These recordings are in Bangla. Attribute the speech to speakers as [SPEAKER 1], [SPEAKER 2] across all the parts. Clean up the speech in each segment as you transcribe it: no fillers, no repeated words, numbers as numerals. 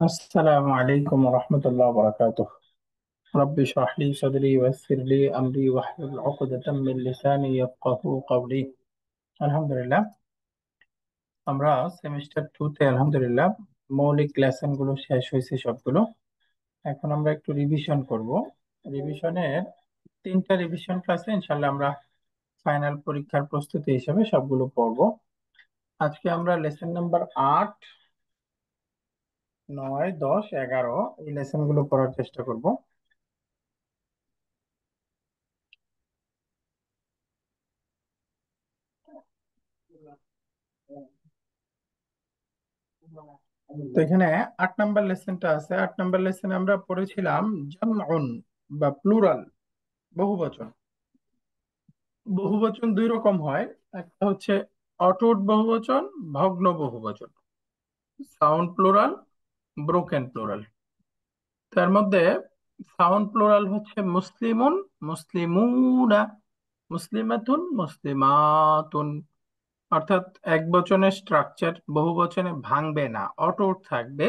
[SPEAKER 1] السلام عليكم ورحمة الله وبركاته. رب اشرح لي صدري ويسر لي أمري واحلل عقدة من لساني يفقه قولي. আলহামদুলিল্লাহ, আমরা সেমিস্টার টুতে আলহামদুলিল্লাহ মৌলিক লেসন গুলো শেষ হয়েছে সবগুলো। এখন আমরা একটু রিভিশন করব। রিভিশনের তিনটা রিভিশন ক্লাসে ইনশাল্লাহ আমরা ফাইনাল পরীক্ষার প্রস্তুতি হিসেবে সবগুলো পড়ব। আজকে আমরা লেসন নাম্বার 8, 9, 10, 11 এই লেসন গুলো পড়ার চেষ্টা করব। তো এখানে 8 নাম্বার লেসনটা আছে। 8 নাম্বার লেসনে আমরা পড়েছিলাম জামউন বা প্লুরাল, বহুবচন। বহুবচন দুই রকম হয়, একটা হচ্ছে অটুট বহুবচন, ভগ্ন বহুবচন, সাউন্ড প্লুরাল, ব্রোকেন প্লুরাল। তার মধ্যে সাউন্ড প্লুরাল হচ্ছে মুসলিমুন, মুসলিমুনা, মুসলিমাতুন, মুসলিমাতুন। অর্থাৎ এক বচনের স্ট্রাকচার বহুবচনে ভাঙবে না, অটুট থাকবে।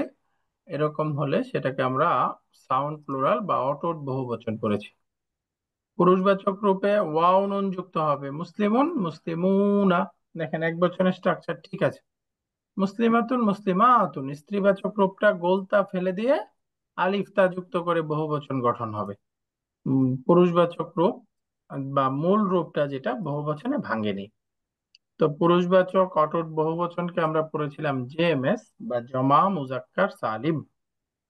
[SPEAKER 1] এরকম হলে সেটাকে আমরা সাউন্ড প্লুরাল বা অটুট বহুবচন করেছি। পুরুষবাচক রূপে ওয়াও নুন যুক্ত হবে, মুসলিমুন, মুসলিমুনা। দেখেন এক বচনের স্ট্রাকচার ঠিক আছে। মুসলিমাতুন, মুসলিমাতুন, স্ত্রীবাচক রূপটা গোলতা ফেলে দিয়ে আলিফ তা যুক্ত করে বহুবচন গঠন হবে। পুরুষবাচক রূপ বা মূল রূপটা যেটা বহুবচনে ভাঙেনি। তো পুরুষবাচক অটুট বহুবচনকে আমরা পড়েছিলাম জেএমএস বা জমা মুজাক্কার সালিম।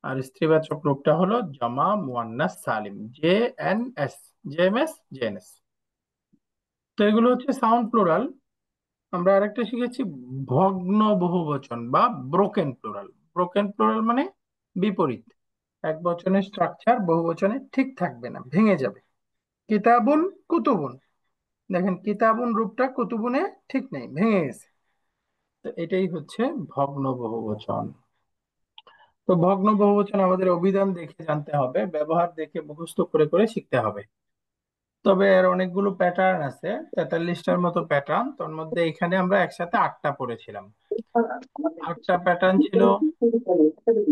[SPEAKER 1] আর স্ত্রীবাচক রূপটা হলো জমা মুয়ান্নাস সালিম, জেএনএস, জেএমএস, জেএনএস। তো এগুলো হচ্ছে সাউন্ড প্লুরাল। আমরা আরেকটা শিখেছি ভগ্ন বহুবচন বা ব্রোকেন প্লুরাল। ব্রোকেন প্লুরাল মানে বিপরীত, এক বচনের স্ট্রাকচার বহুবচনে ঠিক থাকবে না, ভেঙে যাবে। কিতাবুন, কুতুবুন। দেখেন কিতাবুন রূপটা কুতুবুনে ঠিক নেই, ভেঙে গেছে। তো এটাই হচ্ছে ভগ্ন বহুবচন। তো ভগ্ন বহুবচন আমাদের অভিধান দেখে জানতে হবে, ব্যবহার দেখে মুখস্থ করে করে শিখতে হবে। তবে এর অনেকগুলো প্যাটার্ন আছে, 43টার মতো প্যাটার্ন। তোর মধ্যে এখানে আমরা একসাথে 8টা পড়েছিলাম। 8টা প্যাটার্ন ছিল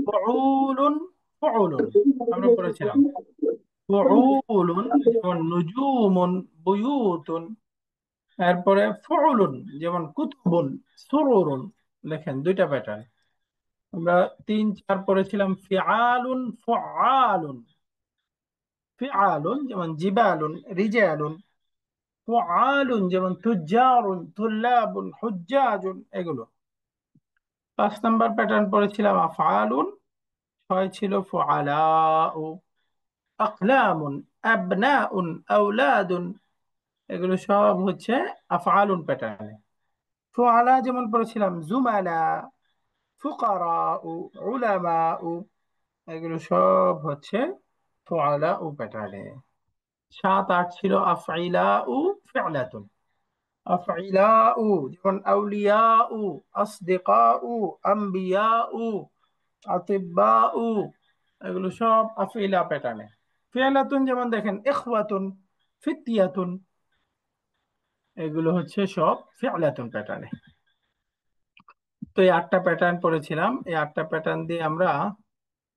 [SPEAKER 1] ফুউলুন, ফুউলুন আমরা পড়েছিলাম। ফুউলুন যেমন নুজুমুন, বুয়ুতুন। এরপরে ফুউলুন যেমন কুতুবুন, সুরুরুন। লেখেন দুইটা প্যাটার্ন। আমরা 3, 4 পড়েছিলাম ফিআলুন, ফুআলুন। ফিআলুন যেমন জিবালুন, রিজালুন। ফুআলুন যেমন তুজ্জারুন, তুল্লাবুন, হুজ্জাজুন। এগুলো 5 নাম্বার প্যাটার্ন পড়েছিলাম আফআলুন। 6 ছিল ফুআলাউ, আকলামুন, আবনাউন, আওলাদুন। এগুলো সব হচ্ছে আফআলুন প্যাটার্নে। ফুআলা যেমন পড়েছিলাম জুমালা, ফুকারাউ, উলামাউ। এগুলো সব হচ্ছে ফুআলাউ প্যাটার্নে। 7, 8 ছিল আফইলাউ, ফি'লাতুন। আফইলাউ যেমন আউলিয়াউ, আসদিকাউ, আম্বিয়াউ, আতিব্বাউ। এগুলো সব আফইলা প্যাটার্নে। ফি'লাতুন যেমন দেখেন ইখওয়াতুন, ফিতিয়াতুন। এগুলো হচ্ছে সব ফি'লাতুন প্যাটার্নে। তো এই 8টা প্যাটার্ন পড়েছিলাম। এই 8টা প্যাটার্ন দিয়ে আমরা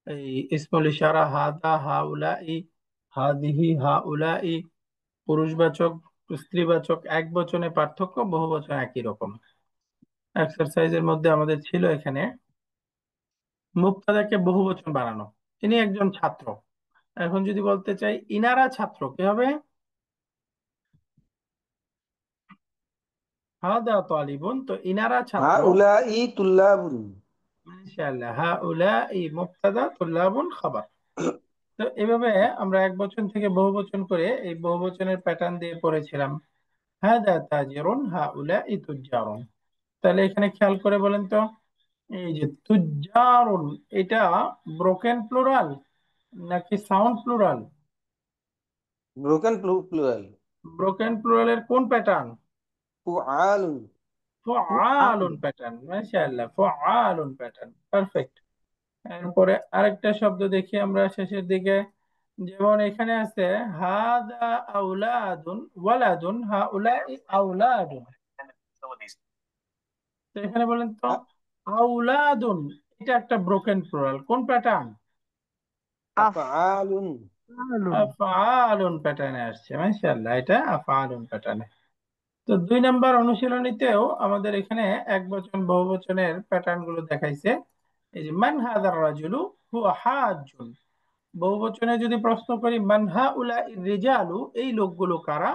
[SPEAKER 1] এই ইসমুল ইশারা হাদা, হাউলাই, হাদিহি, হাউলাই, পুরুষবাচক, স্ত্রীবাচক, এক বচনে পার্থক্য, বহু বচন একই রকম। এক্সারসাইজের মধ্যে আমাদের ছিল এখানে মুবতাদাকে বহু বচন বানানো। ইনি একজন ছাত্র। এখন যদি বলতে চাই ইনারা ছাত্র, কি হবে? হাদা তালিবুন, তো ইনারা ছাত্র।
[SPEAKER 2] হাউলাই তুল্লাবুন।
[SPEAKER 1] মাশাআল্লাহ, হাউলাই মুবতাদা, তুল্লাবুন খাবার। তো এভাবে আমরা এক বচন থেকে বহু বচন করে এই বহু বচনের প্যাটার্ন দিয়ে পড়েছিলাম। হাদা তাজিরুন, হাউলাই তুজ্জারুন। তাহলে এখানে খেয়াল করে বলেন তো, এই যে তুজ্জারুন, এটা ব্রোকেন প্লুরাল নাকি sound plural?
[SPEAKER 2] Broken plural.
[SPEAKER 1] Broken প্লুরালের কোন প্যাটার্ন?
[SPEAKER 2] ফুআলুন।
[SPEAKER 1] ফুআলুন প্যাটার্ন। মাশাআল্লাহ, ফুআলুন প্যাটার্ন, পারফেক্ট। এরপরে আরেকটা শব্দ দেখি আমরা শেষের দিকে। যেমন এখানে আছে হাদা আউলাদুন, ওয়ালাদুন, হাউলাই আউলাদুন। তো এখানে বলেন তো আউলাদুন, এটা একটা ব্রোকেন প্লুরাল, কোন প্যাটার্ন?
[SPEAKER 2] أفعال
[SPEAKER 3] আফআলুন।
[SPEAKER 1] আফআলুন প্যাটার্নে আসছে, মাশাআল্লাহ, এটা আফআলুন প্যাটার্নে। তো 2 নম্বর অনুশীলনীতেও আমাদের এখানে এক বচন বহু বচনের প্যাটার্ন গুলো দেখাইছে। এই যে মান হাযার রাজুলু হুয়া হাজ্জুন, বহু বচনে যদি প্রশ্ন করি মান হাউলা রিজালু, এই লোকগুলো কারা,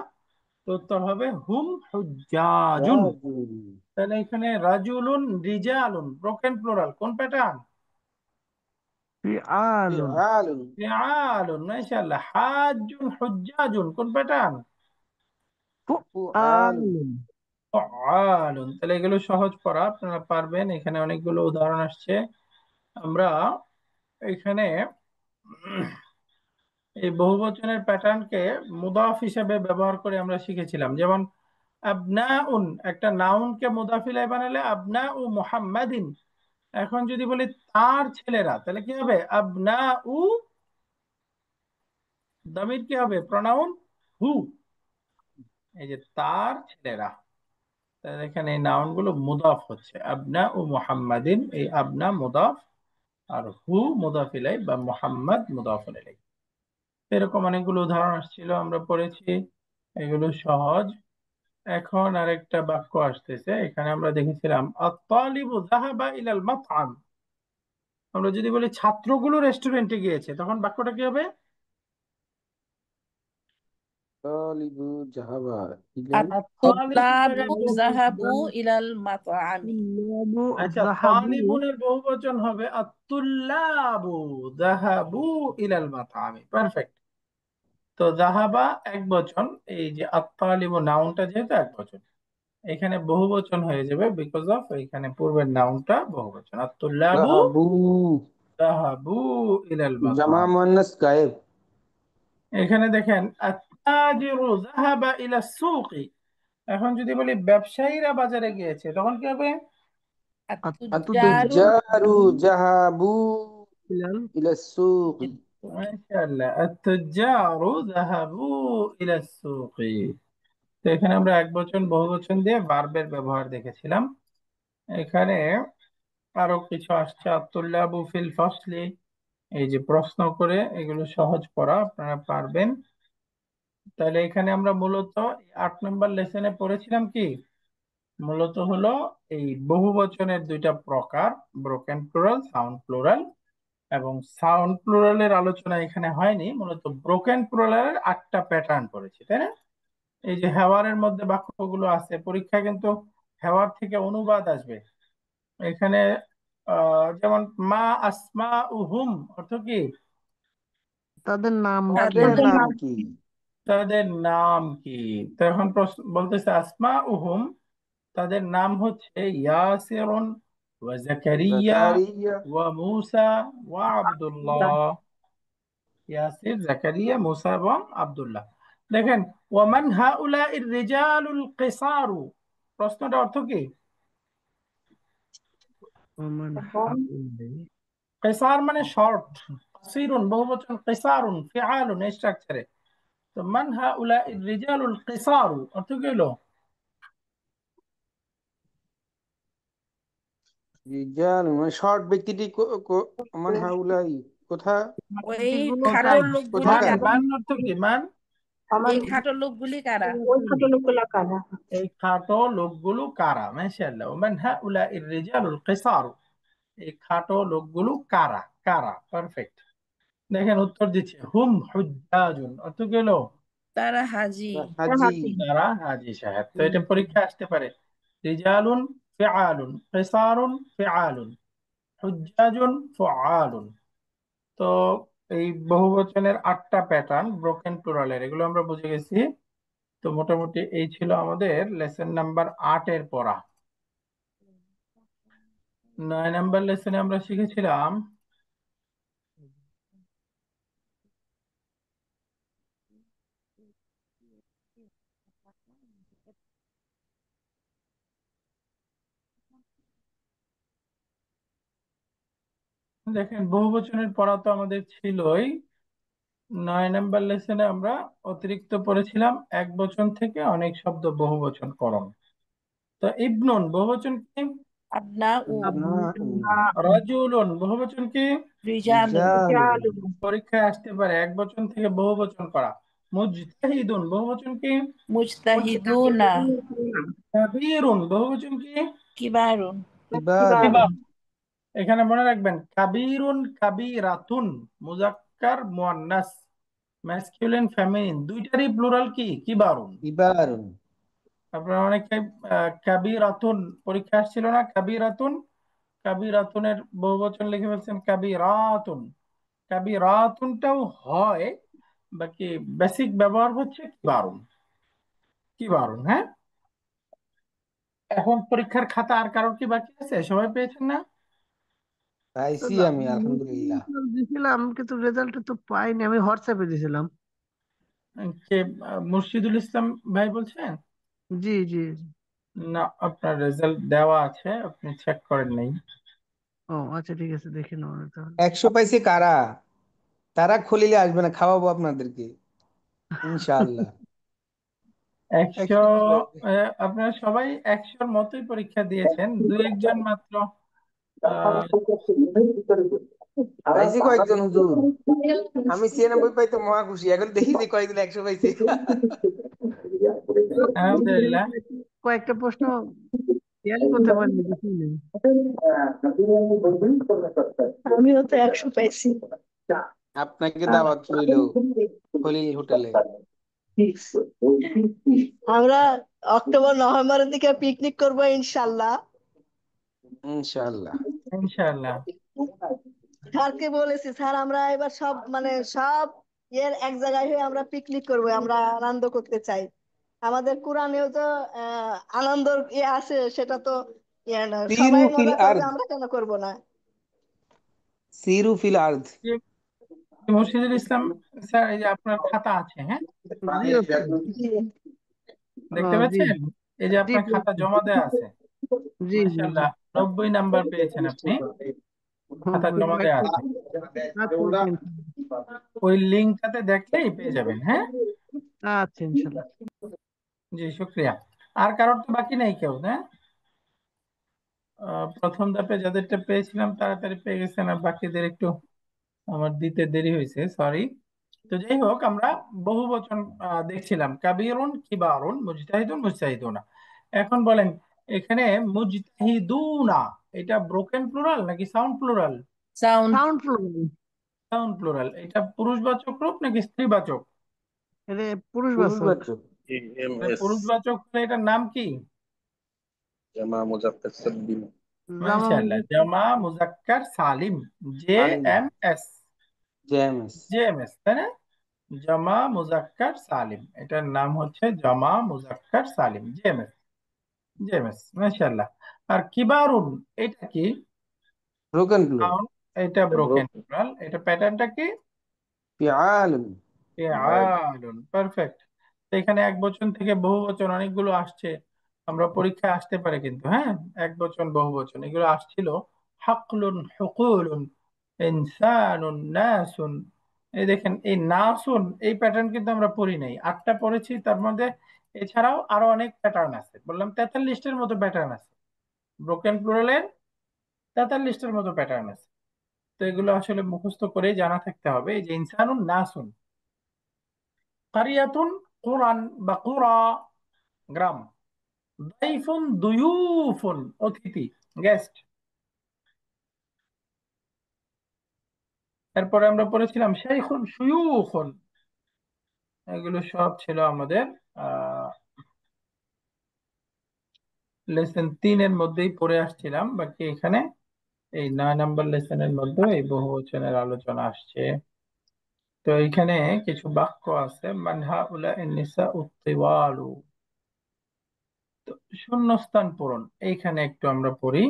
[SPEAKER 1] তো উত্তর হবে হুম হুজ্জাজুন।
[SPEAKER 2] رجل
[SPEAKER 1] তাহলে এখানে রাজুলুন রিজালুন ব্রোকেন প্লুরাল, কোন প্যাটার্ন?
[SPEAKER 3] ফিআলুন।
[SPEAKER 2] فعال
[SPEAKER 1] ফিআলুন, মাশাআল্লাহ। হাজ্জুন হুজ্জাজুন কোন প্যাটার্ন?
[SPEAKER 2] فعال
[SPEAKER 3] ফুআলুন।
[SPEAKER 1] ফাআলুন। তাহলে এগুলো সহজ পড়া, আপনারা পারবেন। এখানে অনেকগুলো উদাহরণ আসছে। আমরা এখানে এই বহুবচনের প্যাটার্নকে মুদাফ হিসেবে ব্যবহার করে আমরা শিখেছিলাম। যেমন আবনাউন, একটা নাউনকে মুদাফ ইলাইহি বানালে আবনা উ মুহাম্মাদিন। এখন যদি বলি তার ছেলেরা, তাহলে কি হবে? আবনা উ, দামির কি হবে? প্রনাউন হু। এই যে তার ছেলেরা, তাহলে এখানে এই নাউন গুলো মুদাফ হচ্ছে। আবনা উ মুহাম্মাদিন, এই আবনা মুদাফ, আর হু মুদাফ ইলাই বা মুহাম্মদ মুদাফ ইলাই। এরকম অনেকগুলো উদাহরণ আসছিল, আমরা পড়েছি, এগুলো সহজ। এখন আরেকটা বাক্য আসতেছে, এখানে আমরা দেখেছিলাম আত-তালিবু যাহাবা ইলাল মাতআম। আমরা যদি বলি ছাত্রগুলো রেস্টুরেন্টে গিয়েছে, তখন বাক্যটা কি হবে?
[SPEAKER 2] طالب ذهب إلى
[SPEAKER 1] আত-তালিবুর
[SPEAKER 4] الطلاب
[SPEAKER 1] জায়গায়
[SPEAKER 4] ذهبوا إلى المطعم.
[SPEAKER 3] তুল্লাবু
[SPEAKER 1] আচ্ছা,
[SPEAKER 3] যাহাবু।
[SPEAKER 1] তালিবুনের বহুবচন হবে আত-তুল্লাবু যাহাবু ইলাল মাতআমি। পারফেক্ট। তো যাহাবা এক বচন, এই যে আত-তালিবু নাউনটা যেহেতু এক বচন, এখানে বহুবচন হয়ে যাবে বিকজ অফ এখানে পূর্বের নাউনটা বহুবচন। আত-তুল্লাবু
[SPEAKER 2] ذهبوا
[SPEAKER 1] যাহাবু ইলাল
[SPEAKER 2] جمع
[SPEAKER 1] মাতআম।
[SPEAKER 2] مؤنث غائب
[SPEAKER 1] এখানে দেখেন আত-তাজিরু যাহাবা ইলাস সুকি। এখন যদি বলি ব্যবসায়ীরা বাজারে গিয়েছে, তখন কি হবে?
[SPEAKER 4] التجار
[SPEAKER 2] التجار ذهبوا
[SPEAKER 3] ইলাল।
[SPEAKER 2] إلى السوق
[SPEAKER 1] মাশাআল্লাহ, আত-তুজ্জারু যাহাবু ইলাস সুকি। তো এখানে আমরা এক বচন বহু বচন দিয়ে ভার্বের ব্যবহার দেখেছিলাম। এখানে আরো কিছু আসছে, আত-তুল্লাবু ফিল ফাসলি, এই যে প্রশ্ন করে, এগুলো সহজ পড়া, আপনারা পারবেন। তাহলে এখানে আমরা মূলত 8 নম্বর লেসনে পড়েছিলাম কি? মূলত হলো এই বহুবচনের 2টা প্রকার, ব্রোকেন প্লুরাল, সাউন্ড প্লুরাল। এবং সাউন্ড প্লুরালের আলোচনা এখানে হয়নি, মূলত ব্রোকেন প্লুরালের 8টা প্যাটার্ন পড়েছি, তাই না? এই যে হেওয়ারের মধ্যে বাক্যগুলো আছে, পরীক্ষায় কিন্তু হেওয়ার থেকে অনুবাদ আসবে এখানে। যেমন মা আসমা উহুম, অর্থ কি?
[SPEAKER 3] তাদের নাম কি?
[SPEAKER 2] তাদের
[SPEAKER 4] তাদের
[SPEAKER 2] নাম কি
[SPEAKER 1] তাদের নাম কি? তো এখন প্রশ্ন বলতেছে আসমা উহুম, তাদের নাম হচ্ছে ইয়াসিরুন ওয়া জাকারিয়া
[SPEAKER 2] জাকারিয়া
[SPEAKER 1] ওয়া মুসা ওয়া আব্দুল্লাহ। ইয়াসির, জাকারিয়া, মুসা এবং আব্দুল্লাহ। দেখেন ওয়ামান হাউলাইর রিজালুল কিসারু, প্রশ্নটা অর্থ কি?
[SPEAKER 3] ওমান হাউলাই।
[SPEAKER 1] কিসার মানে শর্ট, কাসিরুন বহুবচন, কিসারুন ফিআলুন এই স্ট্রাকচারে। তো মান হাউলাইর রিজালুল কিসারু অর্থ কি হলো?
[SPEAKER 2] রিজাল মানে শর্ট ব্যক্তিটি মান হাউলাই কোথা
[SPEAKER 4] ওই
[SPEAKER 3] গুলো
[SPEAKER 4] খাটো
[SPEAKER 1] মান,
[SPEAKER 4] লোকগুলি
[SPEAKER 1] মান
[SPEAKER 2] কোথাকার
[SPEAKER 4] কারা?
[SPEAKER 1] মান অর্থ কি? মান,
[SPEAKER 4] এই খাটো লোকগুলি কারা?
[SPEAKER 1] এই খাটো লোকগুলো কারা। মাশাআল্লাহ, ওমান হাউলাইর রিজালুল কিসারু, এই খাটো লোকগুলো কারা, কারা। পারফেক্ট। দেখেন উত্তর দিচ্ছে হুম হুজ্জাজুন, অর্থ কি হলো?
[SPEAKER 4] তারা হাজি।
[SPEAKER 2] হাজি
[SPEAKER 1] তারা হাজী সাহেব। তো এটা পরীক্ষা আসতে পারে। রিজালুন ফিআলুন, কিসারুন ফিআলুন, হুজ্জাজুন ফুআলুন। তো এই বহুবচনের 8টা প্যাটার্ন ব্রোকেন প্লুরালের, এগুলো আমরা বুঝে গেছি। তো মোটামুটি এই ছিল আমাদের লেসন নাম্বার 8-এর পড়া। 9 নম্বর লেসনে আমরা শিখেছিলাম দেখেন বহুবচনের পড়া তো আমাদের ছিলই। 9 নম্বর লেসনে আমরা অতিরিক্ত পড়েছিলাম এক বচন থেকে অনেক শব্দ বহুবচন করণ। তো ইবনুন বহুবচন কি?
[SPEAKER 4] আবনাউ,
[SPEAKER 1] রাজুলুন বহুবচন কি?
[SPEAKER 4] রিজালুন,
[SPEAKER 2] রিজাল,
[SPEAKER 1] পরীক্ষায় আসতে পারে এক বচন থেকে বহু বচন করা। মুজতাহিদুন বহুবচন কি?
[SPEAKER 4] মুজতাহিদুনা,
[SPEAKER 1] কাবীরুন বহুবচন কি?
[SPEAKER 4] কিবারুন,
[SPEAKER 2] কিবার,
[SPEAKER 1] কিবার। এখানে মনে রাখবেন কাবীরুন কাবীরাতুন মুজাক্কার মুয়ান্নাস ম্যাসকিউলিন ফেমিনিন দুইটারই প্লুরাল কি? কিবারুন।
[SPEAKER 2] কিবারুন,
[SPEAKER 1] আপনারা অনেকে কাবীরাতুন পরীক্ষা আসছিল না, কাবীরাতুন কাবীরাতুনের বহুবচন লিখে ফেলছেন কাবীরাতুন। কাবীরাতুনটাও হয়, বাকি বেসিক ব্যবহার হচ্ছে কিবারুন। কিবারুন, হ্যাঁ। এখন পরীক্ষার খাতা আর কারোর কি বাকি আছে? সবাই পেয়েছেন না?
[SPEAKER 2] পাইছি আমি আলহামদুলিল্লাহ।
[SPEAKER 3] দিছিলাম কিন্তু রেজাল্ট তো পাইনি, আমি হোয়াটসঅ্যাপে দিছিলাম।
[SPEAKER 1] কে মুর্শিদুল ইসলাম ভাই বলছেন?
[SPEAKER 3] জি জি জি।
[SPEAKER 1] না, আপনার রেজাল্ট দেওয়া আছে, আপনি চেক করেন নাই।
[SPEAKER 3] ও আচ্ছা, ঠিক আছে, দেখে নেবো তাহলে।
[SPEAKER 2] 100 পাইছে কারা? তারা খলিলে আসবে না, খাওয়াবো আপনাদেরকে ইনশাআল্লাহ।
[SPEAKER 1] 100।
[SPEAKER 2] 100 জন আসবে।
[SPEAKER 1] আপনারা সবাই 100-র মতোই পরীক্ষা দিয়েছেন, দু একজন মাত্র আহ,
[SPEAKER 2] পাইছি কয়েকজন হুজুর, আমি 96 পাইতে মহা খুশি, এখন দেখি যে কয়েকজন 100 পাইছে।
[SPEAKER 1] আলহামদুলিল্লাহ।
[SPEAKER 3] কয়েকটা প্রশ্ন ইয়ারই করতে পারিনি, বুঝলি।
[SPEAKER 5] আমিও তো 100 পাইছি।
[SPEAKER 2] আপনাকে দাওয়াত রইল খলিল হোটেলে।
[SPEAKER 5] আমরা অক্টোবর-নভেম্বরের দিকে পিকনিক করব ইনশাল্লাহ।
[SPEAKER 2] ইনশাআল্লাহ।
[SPEAKER 1] ইনশাআল্লাহ।
[SPEAKER 5] স্যারকে বলেছি, স্যার আমরা এবার সব সব এক জায়গায় হয়ে আমরা পিকনিক করব, আমরা আনন্দ করতে চাই। আমাদের কোরআনেও তো আনন্দর আছে, সেটা তো না,
[SPEAKER 2] সিরু
[SPEAKER 5] সবাই
[SPEAKER 2] ফিল
[SPEAKER 5] মজা করবে,
[SPEAKER 2] আরদ,
[SPEAKER 5] আমরা কেন করব না?
[SPEAKER 2] সিরু ফিল আরদ।
[SPEAKER 1] মুর্শিদুল ইসলাম স্যার, এই যে আপনার খাতা আছে, হ্যাঁ,
[SPEAKER 3] জি ওস্তাদ।
[SPEAKER 5] জি
[SPEAKER 3] ও
[SPEAKER 1] দেখতে
[SPEAKER 3] জি
[SPEAKER 1] পাচ্ছেন? এই যে
[SPEAKER 3] জি
[SPEAKER 1] আপনার খাতা জমা দেওয়া আছে।
[SPEAKER 3] জি জি জি।
[SPEAKER 1] মাশাআল্লাহ, 90 নাম্বার পেয়েছেন আপনি।
[SPEAKER 3] ও,
[SPEAKER 1] খাতা জমা দেওয়া
[SPEAKER 3] আচ্ছা
[SPEAKER 1] আছে,
[SPEAKER 3] আচ্ছা
[SPEAKER 1] ওই লিঙ্কটাতে দেখলেই পেয়ে যাবেন, হ্যাঁ।
[SPEAKER 3] আচ্ছা, ইনশাল্লাহ।
[SPEAKER 1] জি, শুক্রিয়া। আর কারোর তো বাকি নেই কেউ, হ্যাঁ। প্রথম ধাপে যাদেরটা পেয়েছিলাম তাড়াতাড়ি পেয়ে গেছেন, আর বাকিদের একটু আমার দিতে দেরি হয়েছে, সরি। তো যাই হোক, আমরা বহু বচন দেখছিলাম, কাবীরুন কিবারুন মুজতাহিদুন মুজতাহিদুনা। এখন বলেন, এখানে মুজতাহিদুনা এটা ব্রোকেন প্লুরাল নাকি sound plural?
[SPEAKER 4] Sound,
[SPEAKER 3] sound flow.
[SPEAKER 1] Sound plural. এটা পুরুষবাচক রূপ নাকি স্ত্রীবাচক?
[SPEAKER 3] এটা পুরুষবাচক।
[SPEAKER 2] পুরুষবাচক।
[SPEAKER 1] পুরুষবাচক হলে এটার নাম কি?
[SPEAKER 6] জামা মুজাক্কার সালিম।
[SPEAKER 3] জামা
[SPEAKER 1] মাশাআল্লাহ, জামা মুজাক্কার সালিম। জে
[SPEAKER 2] সালিম,
[SPEAKER 1] M S.
[SPEAKER 2] James.
[SPEAKER 1] J M S, তাই না? জামা মুজাক্কার সালিম, এটার নাম হচ্ছে জামা মুজাক্কার সালিম, জেএমএস। জেএমএস, মাশাআল্লাহ। আর কিবারুন এটা কি?
[SPEAKER 2] Broken plural.
[SPEAKER 1] Noun, এটা ব্রোকেন প্লুরাল। এটা প্যাটার্নটা কি?
[SPEAKER 2] ফিআলুন।
[SPEAKER 1] ফিআলুন, পারফেক্ট। এখানে এক বচন থেকে বহু বচন অনেকগুলো আসছে, আমরা পরীক্ষায় আসতে পারে কিন্তু, হ্যাঁ। এক বচন বহু বচন এগুলো আসছিল। হাকলুন, হুকুলুন, ইনসানুন, নাসুন। এই দেখেন, এই নাসুন এই প্যাটার্ন কিন্তু আমরা পড়ি নাই, 8টা পড়েছি, তার মধ্যে এছাড়াও আরো অনেক প্যাটার্ন আছে, বললাম 43টার মতো প্যাটার্ন আছে। ব্রোকেন প্লুরালের 43টার মতো প্যাটার্ন আছে। তো এগুলো আসলে মুখস্থ করে জানা থাকতে হবে। এই যে ইনসানুন, নাসুন, কারিয়াতুন, কুরান বা কুরা, গ্রাম, দাইফুন, দুয়ুফুন, অতিথি, গেস্ট। এরপরে আমরা পড়েছিলাম শাইখুন, শুয়ুখুন। এগুলো সব ছিল আমাদের আহ লেসন 3-এর মধ্যেই পড়ে আসছিলাম। বাকি এখানে এই 9 নাম্বার লেসনের মধ্যে এই বহুবচনের আলোচনা আসছে। তো এইখানে কিছু বাক্য আছে, মানহা উলা নিসা উত্তিওয়ালু। তো শূন্যস্থান পূরণ, এইখানে একটু আমরা পড়ি।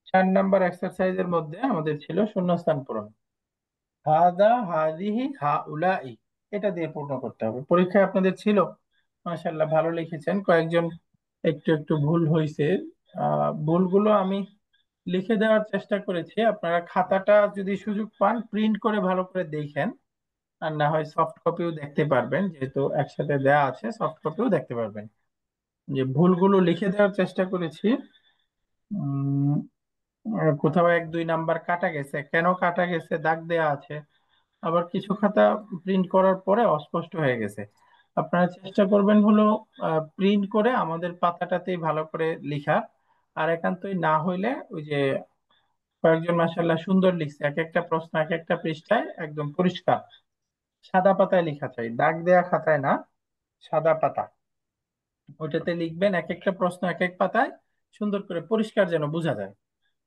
[SPEAKER 1] 4 নাম্বার এক্সারসাইজের মধ্যে আমাদের ছিল শূন্যস্থান পূরণ। হাদা, হাদিহি, হাউলাই, এটা দিয়ে পূর্ণ করতে হবে। পরীক্ষায় আপনাদের ছিল, মাশাআল্লাহ ভালো লিখেছেন। কয়েকজন একটু একটু ভুল হয়েছে, ভুলগুলো আমি লিখে দেওয়ার চেষ্টা করেছি। আপনারা খাতাটা যদি সুযোগ পান প্রিন্ট করে ভালো করে দেখেন, আর না হয় সফট কপিও দেখতে পারবেন, যেহেতু একসাথে দেয়া আছে সফট কপিও দেখতে পারবেন। যে ভুলগুলো লিখে দেওয়ার চেষ্টা করেছি, উম, কোথাও 1-2 নাম্বার কাটা গেছে, কেন কাটা গেছে দাগ দেয়া আছে। আবার কিছু খাতা প্রিন্ট করার পরে অস্পষ্ট হয়ে গেছে। আপনারা চেষ্টা করবেন হলো প্রিন্ট করে আমাদের পাতাটাতেই ভালো করে লেখার। আর একান্তই না হইলে ওই যে কয়েকজন মাসাল্লাহ সুন্দর লিখছে, এক একটা প্রশ্ন এক একটা পৃষ্ঠায় একদম পরিষ্কার সাদা পাতায় লেখা চাই, দাগ দেয়া খাতায় না, সাদা পাতা। ওইটাতে লিখবেন এক একটা প্রশ্ন এক এক পাতায় সুন্দর করে পরিষ্কার যেন বোঝা যায়।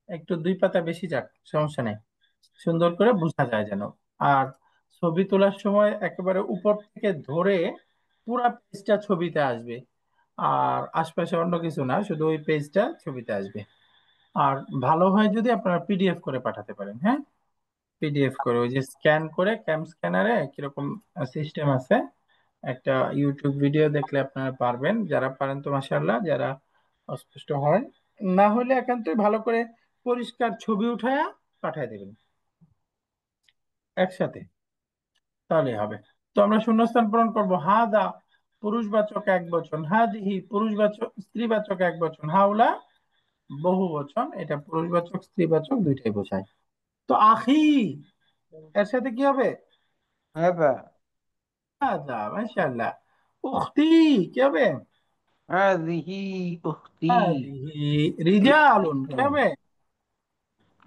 [SPEAKER 1] একটু 2 পাতা বেশি যাক, সমস্যা নেই, সুন্দর করে বোঝা যায় যেন। আর ছবি তোলার সময় একেবারে উপর থেকে ধরে পুরা পেজটা ছবিতে আসবে, আর আশপাশে অন্য কিছু না, শুধু ওই পেজটা ছবিতে আসবে। আর ভালো হয় যদি আপনারা পিডিএফ করে পাঠাতে পারেন, হ্যাঁ, পিডিএফ করে ওই যে স্ক্যান করে ক্যাম স্ক্যানারে কিরকম সিস্টেম আছে, একটা ইউটিউব ভিডিও দেখলে আপনারা পারবেন, যারা পারেন তো মাশাআল্লাহ, যারা অস্পষ্ট হয় না হলে একান্তই ভালো করে পরিষ্কার ছবি উঠায়া পাঠিয়ে দেবেন একসাথে, তাহলেই হবে। তো আমরা শূন্যস্থান পূরণ করবো। হাদা পুরুষবাচক একবচন, হাদিহি পুরুষবাচক স্ত্রীবাচক একবচন, হাউলা বহু বচন, এটা পুরুষবাচক স্ত্রীবাচক দুইটাই বোঝায়। তো আখি এর সাথে কি হবে?
[SPEAKER 2] هذا.
[SPEAKER 1] হাদা, মাশাআল্লাহ। উখতি কি হবে?
[SPEAKER 2] هذه أختي.
[SPEAKER 1] হাদিহি। রিজালুন কি হবে?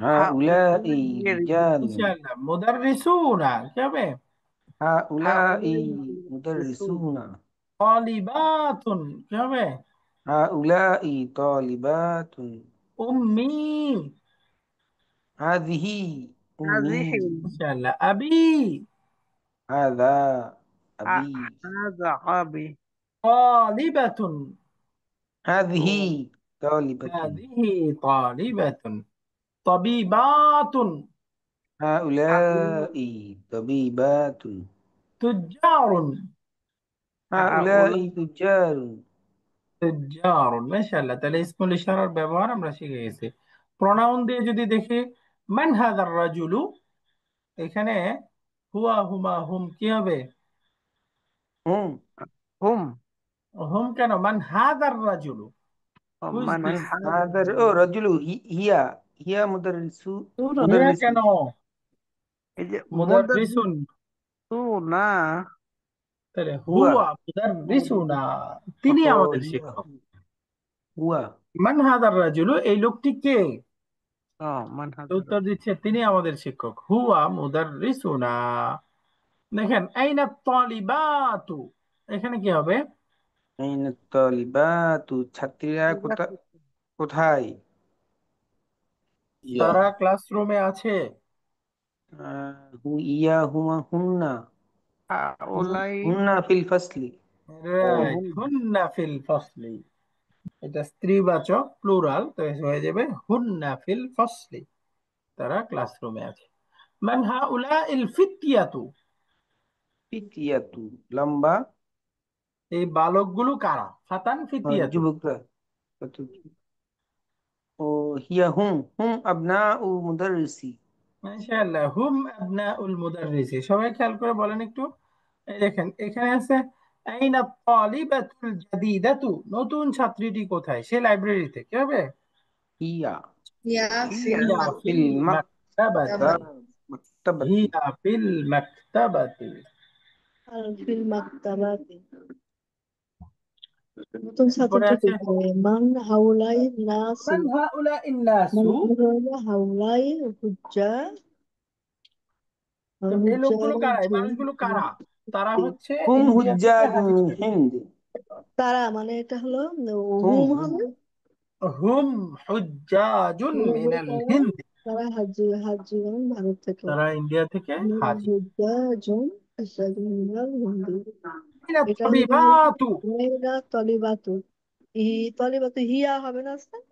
[SPEAKER 2] هؤلاء
[SPEAKER 3] هؤلاء
[SPEAKER 2] رجال.
[SPEAKER 1] মাশাআল্লাহ। মুদাররিসুনা কি হবে?
[SPEAKER 2] هؤلاء
[SPEAKER 3] هؤلاء يدرسون
[SPEAKER 2] مدرسون.
[SPEAKER 1] তালিবাতুন কি হবে?
[SPEAKER 2] هؤلاء طالبات.
[SPEAKER 1] উম্মি।
[SPEAKER 2] هذه
[SPEAKER 3] هذه
[SPEAKER 2] أمي.
[SPEAKER 1] মাশাআল্লাহ। আবি।
[SPEAKER 2] هذا أبي.
[SPEAKER 3] هذا أبي
[SPEAKER 1] তালিবাতুন।
[SPEAKER 2] هذه طالبة.
[SPEAKER 1] هذه طالبة. طبيبات.
[SPEAKER 2] هؤلاء طبيبات.
[SPEAKER 1] تجار.
[SPEAKER 2] هؤلاء
[SPEAKER 3] هؤلاء
[SPEAKER 2] تجار.
[SPEAKER 1] تجار মাশাআল্লাহ। তাহলে ইসমুল ইশারার ব্যবহার আমরা শিখে গেছি। প্রনাউন দিয়ে যদি দেখি, মান হাদার রাজুলু, এখানে হুয়া হুমা হুম কি হবে?
[SPEAKER 2] هم.
[SPEAKER 3] هم
[SPEAKER 1] হুম কেন? মান হাদার রাজুলু, হু ইজ
[SPEAKER 3] من
[SPEAKER 2] من
[SPEAKER 1] দিস?
[SPEAKER 3] هذا
[SPEAKER 2] هذا رجل. هي مدرس.
[SPEAKER 1] হিয়া
[SPEAKER 2] مدرس.
[SPEAKER 1] কেন? মুদাররিসুন।
[SPEAKER 3] مدرسون
[SPEAKER 1] তাহলে
[SPEAKER 2] هو.
[SPEAKER 1] হুয়া মুদাররিসুনা, তিনি আমাদের
[SPEAKER 2] هي.
[SPEAKER 1] শিক্ষক।
[SPEAKER 2] هو.
[SPEAKER 1] মান হাদার রাজুলু, এই লোকটি কে?
[SPEAKER 3] من
[SPEAKER 1] তো
[SPEAKER 3] هذا
[SPEAKER 1] উত্তর দিচ্ছে তিনি আমাদের শিক্ষক, হুয়া মুদাররিসুনা। দেখেন আইনা তালিবাতু, এখানে কি হবে?
[SPEAKER 2] أين الطالبات ছাত্রীরা কোথায়?
[SPEAKER 6] ইয়া।
[SPEAKER 1] তারা ক্লাসরুমে আছে।
[SPEAKER 2] ইয়া হুমা হুন্না.
[SPEAKER 3] هؤلاء
[SPEAKER 2] হুন্না ফিল ফাসলি.
[SPEAKER 1] রাইট,
[SPEAKER 3] هم
[SPEAKER 1] হুন্না ফিল ফসলি, এটা স্ত্রীবাচক প্লুরাল, তো হয়ে যাবে হুন্না ফিল ফসলি, তারা ক্লাসরুমে আছে। মান হাউলা ইল ফিতিয়াতু,
[SPEAKER 2] ফিতিয়াতু লম্বা.
[SPEAKER 1] এই বালকগুলো কারা? ফাতান ফিতিয়াতু।
[SPEAKER 2] যুবকরা. কত. ও. হিয়া হুম হুম আবনাউ মুদাররিসি.
[SPEAKER 1] মাশাআল্লাহ, হুম আবনাউল মুদাররিসি। সবাই খেয়াল করে বলেন একটু। এই দেখেন এখানে আছে আইনা তালিবাতুল জাদিদাতু, নতুন ছাত্রীটি কোথায়? সে লাইব্রেরিতে, কি হবে?
[SPEAKER 2] হিয়া
[SPEAKER 5] يا في
[SPEAKER 3] هي
[SPEAKER 1] হিয়া ফিল
[SPEAKER 2] ফিল
[SPEAKER 1] মাকতাবাতি।
[SPEAKER 2] মাকতাব মাকতাবাতি.
[SPEAKER 1] হিয়া ফিল মাকতাবাতি।
[SPEAKER 5] في المكتبات নতুন
[SPEAKER 1] এরপরে
[SPEAKER 5] ছাত্রটি
[SPEAKER 1] আছে
[SPEAKER 5] কোথায় মান হাউলাই নাসি
[SPEAKER 1] মান হাউলা
[SPEAKER 5] মান
[SPEAKER 1] ইন্নাসু,
[SPEAKER 5] হাউলাই হুজ্জা
[SPEAKER 1] তো এই লোকগুলো কারা, এই মানুষগুলো কারা? তারা হচ্ছে
[SPEAKER 2] হুম
[SPEAKER 1] ইন্ডিয়া থেকে
[SPEAKER 2] হুজ্জাজুন
[SPEAKER 1] হাজির।
[SPEAKER 2] হিন্দ.
[SPEAKER 5] তারা মানে এটা হলো
[SPEAKER 2] হুম
[SPEAKER 5] হুম
[SPEAKER 2] হুম.
[SPEAKER 5] হবে
[SPEAKER 1] হুম হুজ্জাজুন
[SPEAKER 5] হুম হলো
[SPEAKER 1] মিনাল
[SPEAKER 5] তারা,
[SPEAKER 1] হিন্দ,
[SPEAKER 5] তারা হাজিগণ ভারত থেকে।
[SPEAKER 1] তারা ইন্ডিয়া থেকে হাজির।
[SPEAKER 5] হুজ্জা জন ইসরায়েল হিন্দি,
[SPEAKER 1] আইনা
[SPEAKER 5] এটা যদি হলো
[SPEAKER 1] তাবিবাতু,
[SPEAKER 5] মেয়েরা তলিবাতু, তলিবাতু হিয়া হবে না স্যার?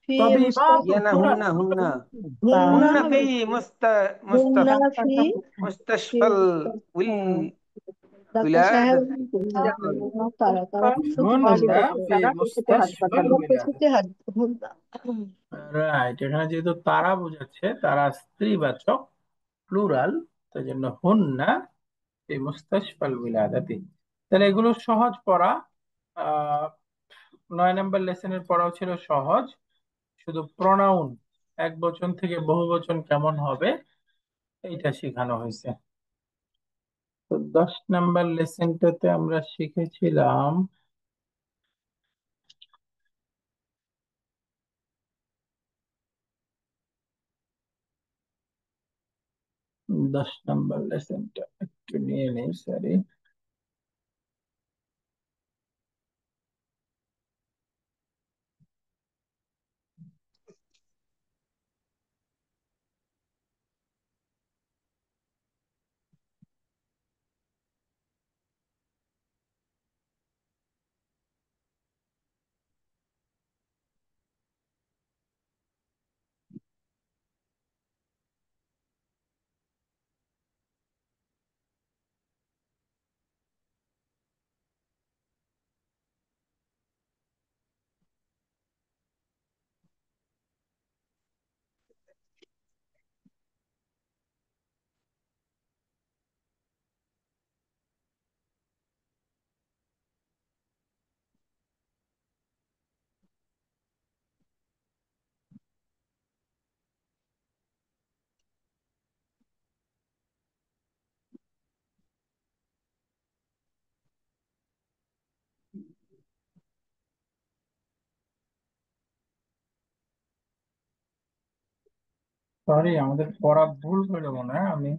[SPEAKER 5] ফি
[SPEAKER 1] তাবিবাতু
[SPEAKER 2] ইয়ানা
[SPEAKER 1] প্লুরাল।
[SPEAKER 2] হুন্না হুন্না.
[SPEAKER 5] হুন্না
[SPEAKER 2] হুন্না ফি
[SPEAKER 5] হবে,
[SPEAKER 2] মুস্তা
[SPEAKER 5] হুন্না
[SPEAKER 2] মুস্তাফ
[SPEAKER 5] ফি ফি
[SPEAKER 2] মুস্তাশফাল উল
[SPEAKER 5] ডাক্তার সাহেব,
[SPEAKER 2] উলাদাতি.
[SPEAKER 5] তারা তারা প্রসূতি
[SPEAKER 1] হুন্না
[SPEAKER 5] হাসপাতালে,
[SPEAKER 1] ফি মুস্তাশফাল
[SPEAKER 5] তারা
[SPEAKER 1] উলাদা।
[SPEAKER 5] প্রসূতি হুন্না।
[SPEAKER 1] রাইট, এখানে যেহেতু তারা বোঝাচ্ছে, তারা স্ত্রীবাচক প্লুরাল, তাই জন্য হুন্না ফি মুস্তাশফাল উলাদাতি। তাহলে এগুলো সহজ পড়া। আহ 9 নম্বর লেসনের পড়াও ছিল সহজ। শুধু প্রনাউন এক বচন থেকে বহু বচন কেমন হবে এইটা শেখানো হয়েছে। তো 10 নাম্বার লেসনটাতে আমরা শিখেছিলাম 10 নাম্বার লেসনটা একটু নিয়ে নেই, সরি। সরি, আমাদের পড়া ভুল হলো মনে হয়। আমি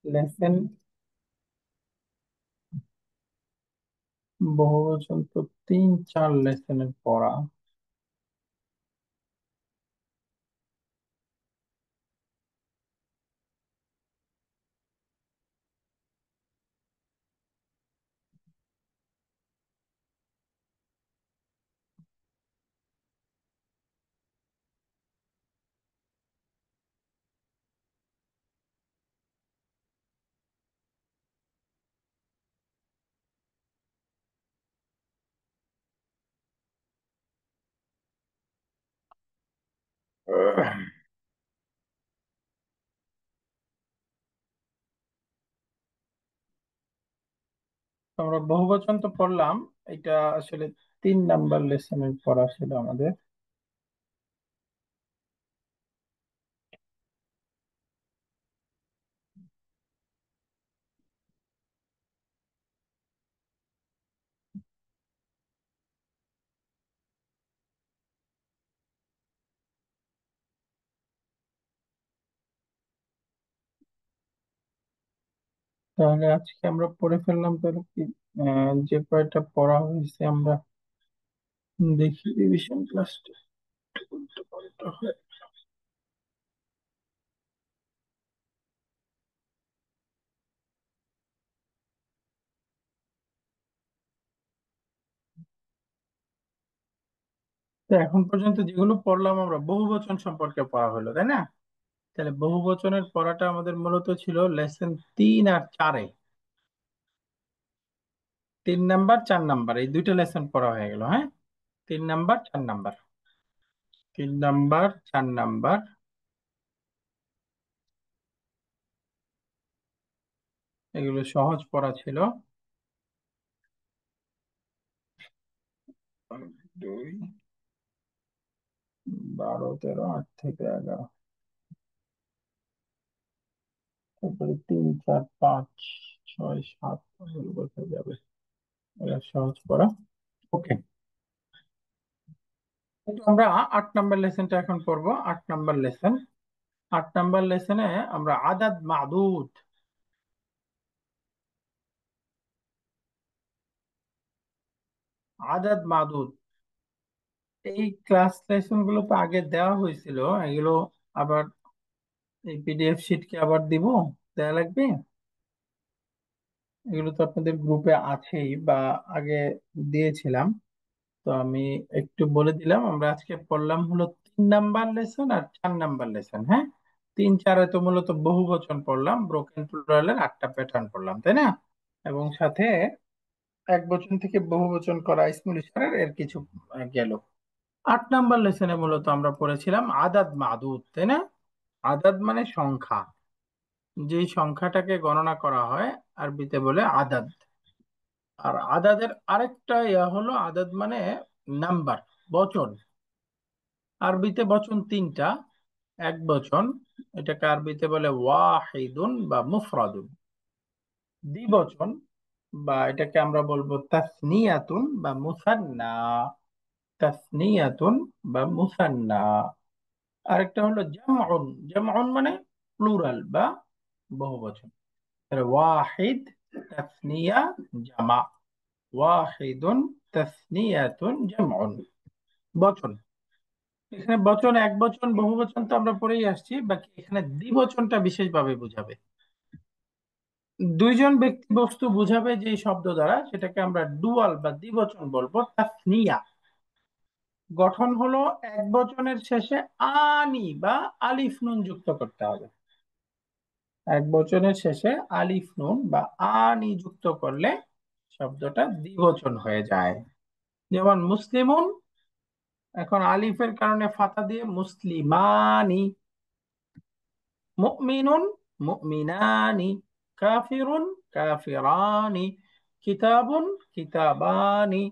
[SPEAKER 1] লেসন বহুবচন তো 3-4 লেসনের পড়া। তো আমরা বহুবচন তো পড়লাম, এটা আসলে 3 নাম্বার লেসনের পড়া ছিল আমাদের। তাহলে আজকে আমরা পড়ে ফেললাম, তাহলে কি যে কয়টা পড়া হয়েছে আমরা দেখি রিভিশন ক্লাসটা উল্টো পাল্টা হয়। তো এখন পর্যন্ত যেগুলো পড়লাম আমরা বহুবচন সম্পর্কে পড়া হলো, তাই না? তাহলে বহুবচনের পড়াটা আমাদের মূলত ছিল লেসন 3 আর 4-এ। 3 নাম্বার 4 নাম্বার এই দুইটা লেসন পড়া হয়ে গেল, হ্যাঁ। 3 নাম্বার 4 নাম্বার, 3 নাম্বার 4 নাম্বার এগুলো সহজ পড়া ছিল। 2, 12, 13, 8 থেকে 11, তারপরে 3, 4, 5, 6, 7 এগুলো কোথায় যাবে, এগুলো সহজ পড়া। ওকে, আমরা 8 নাম্বার লেসনটা এখন পড়বো। 8 নাম্বার লেসন, 8 নাম্বার লেসনে আমরা আদাদ মাদুদ, আদাদ মাদুদ এই ক্লাস লেসন গুলো তো আগে দেওয়া হয়েছিল, এগুলো আবার এই পিডিএফ শিট কি আবার দিব, দেয়া লাগবে? এগুলো তো আপনাদের গ্রুপে আছেই বা আগে দিয়েছিলাম। তো আমি একটু বলে দিলাম, আমরা আজকে পড়লাম হলো 3 নাম্বার লেসন আর 4 নাম্বার লেসন, হ্যাঁ। 3-4-এ তো মূলত বহুবচন পড়লাম, ব্রোকেন প্লুরালের 8টা প্যাটার্ন পড়লাম, তাই না? এবং সাথে এক বচন থেকে বহু বচন করা স্মল ইশারার এর কিছু গেল। 8 নাম্বার লেসনে মূলত আমরা পড়েছিলাম আদাদ মাদুদ, তাই না? আদাদ মানে সংখ্যা, যেই সংখ্যাটাকে গণনা করা হয় আরবিতে বলে আদাদ। আর আদাদের আরেকটা ইয়া হলো আদাদ মানে নাম্বার, বচন। আরবিতে বচন তিনটা, এক বচন, এটাকে আরবিতে বলে ওয়াহিদুন বা মুফরাদুন। দ্বিবচন বা এটাকে আমরা বলবো তাসনিয়াতুন বা মুসান্না। তাসনিয়াতুন বা মুসান্না। আরেকটা হলো জামউন। জামউন মানে প্লুরাল বা বহুবচন। তাহলে ওয়াহিদ, তাসনিয়া, জামা। ওয়াহিদুন, তাসনিয়াতুন, জামউন। বচন, এখানে বচন, এক বচন, বহু বচন তো আমরা পড়েই আসছি, বাকি এখানে দ্বিবচনটা বিশেষভাবে বোঝাবে। দুইজন ব্যক্তি বস্তু বোঝাবে যে শব্দ দ্বারা, সেটাকে আমরা ডুয়াল বা দ্বিবচন বলবো তাসনিয়া। গঠন হলো এক বচনের শেষে আনি বা আলিফ নুন যুক্ত করতে হবে। এক বচনের শেষে আলিফ নুন বা আনি যুক্ত করলে শব্দটা দ্বিবচন হয়ে যায়। যেমন মুসলিমুন, এখন আলিফের কারণে ফাতা দিয়ে মুসলিমানি। মুমিনুন, মুমিনানি। কাফিরুন, কাফিরানি। কিতাবুন, কিতাবানি।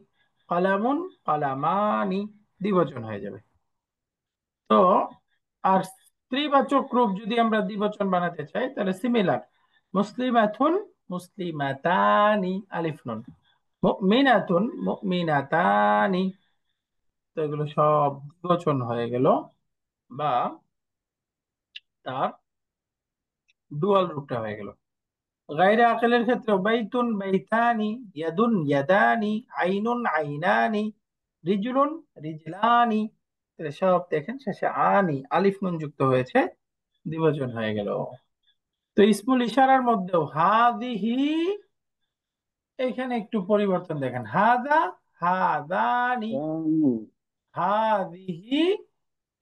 [SPEAKER 1] কলামুন, কলামানি। দ্বিবচন হয়ে যাবে। তো আর স্ত্রীবাচক রূপ যদি আমরা দ্বিবচন বানাতে চাই তাহলে সিমিলার, মুসলিমাতুন, মুসলিমাতানি, আলিফ নুন। মুমিনাতুন, মুমিনাতানি। তো এগুলো সব দ্বিবচন হয়ে গেল বা তার ডুয়াল রূপটা হয়ে গেল। গায়রে আকিলের ক্ষেত্রে বাইতুন, বাইতানি। ইয়াদুন, ইয়াদানি। আইনুন, আইনানি। রিজলুন, রিজলানি। তাহলে সব দেখেন শেষে আনি আলিফ নুন যুক্ত হয়েছে, দ্বিবচন হয়ে গেল। তো ইসমুল ইশারার মধ্যেও হাদিহি, এখানে একটু পরিবর্তন দেখেন, হাদা, হাদানি। হাদিহি,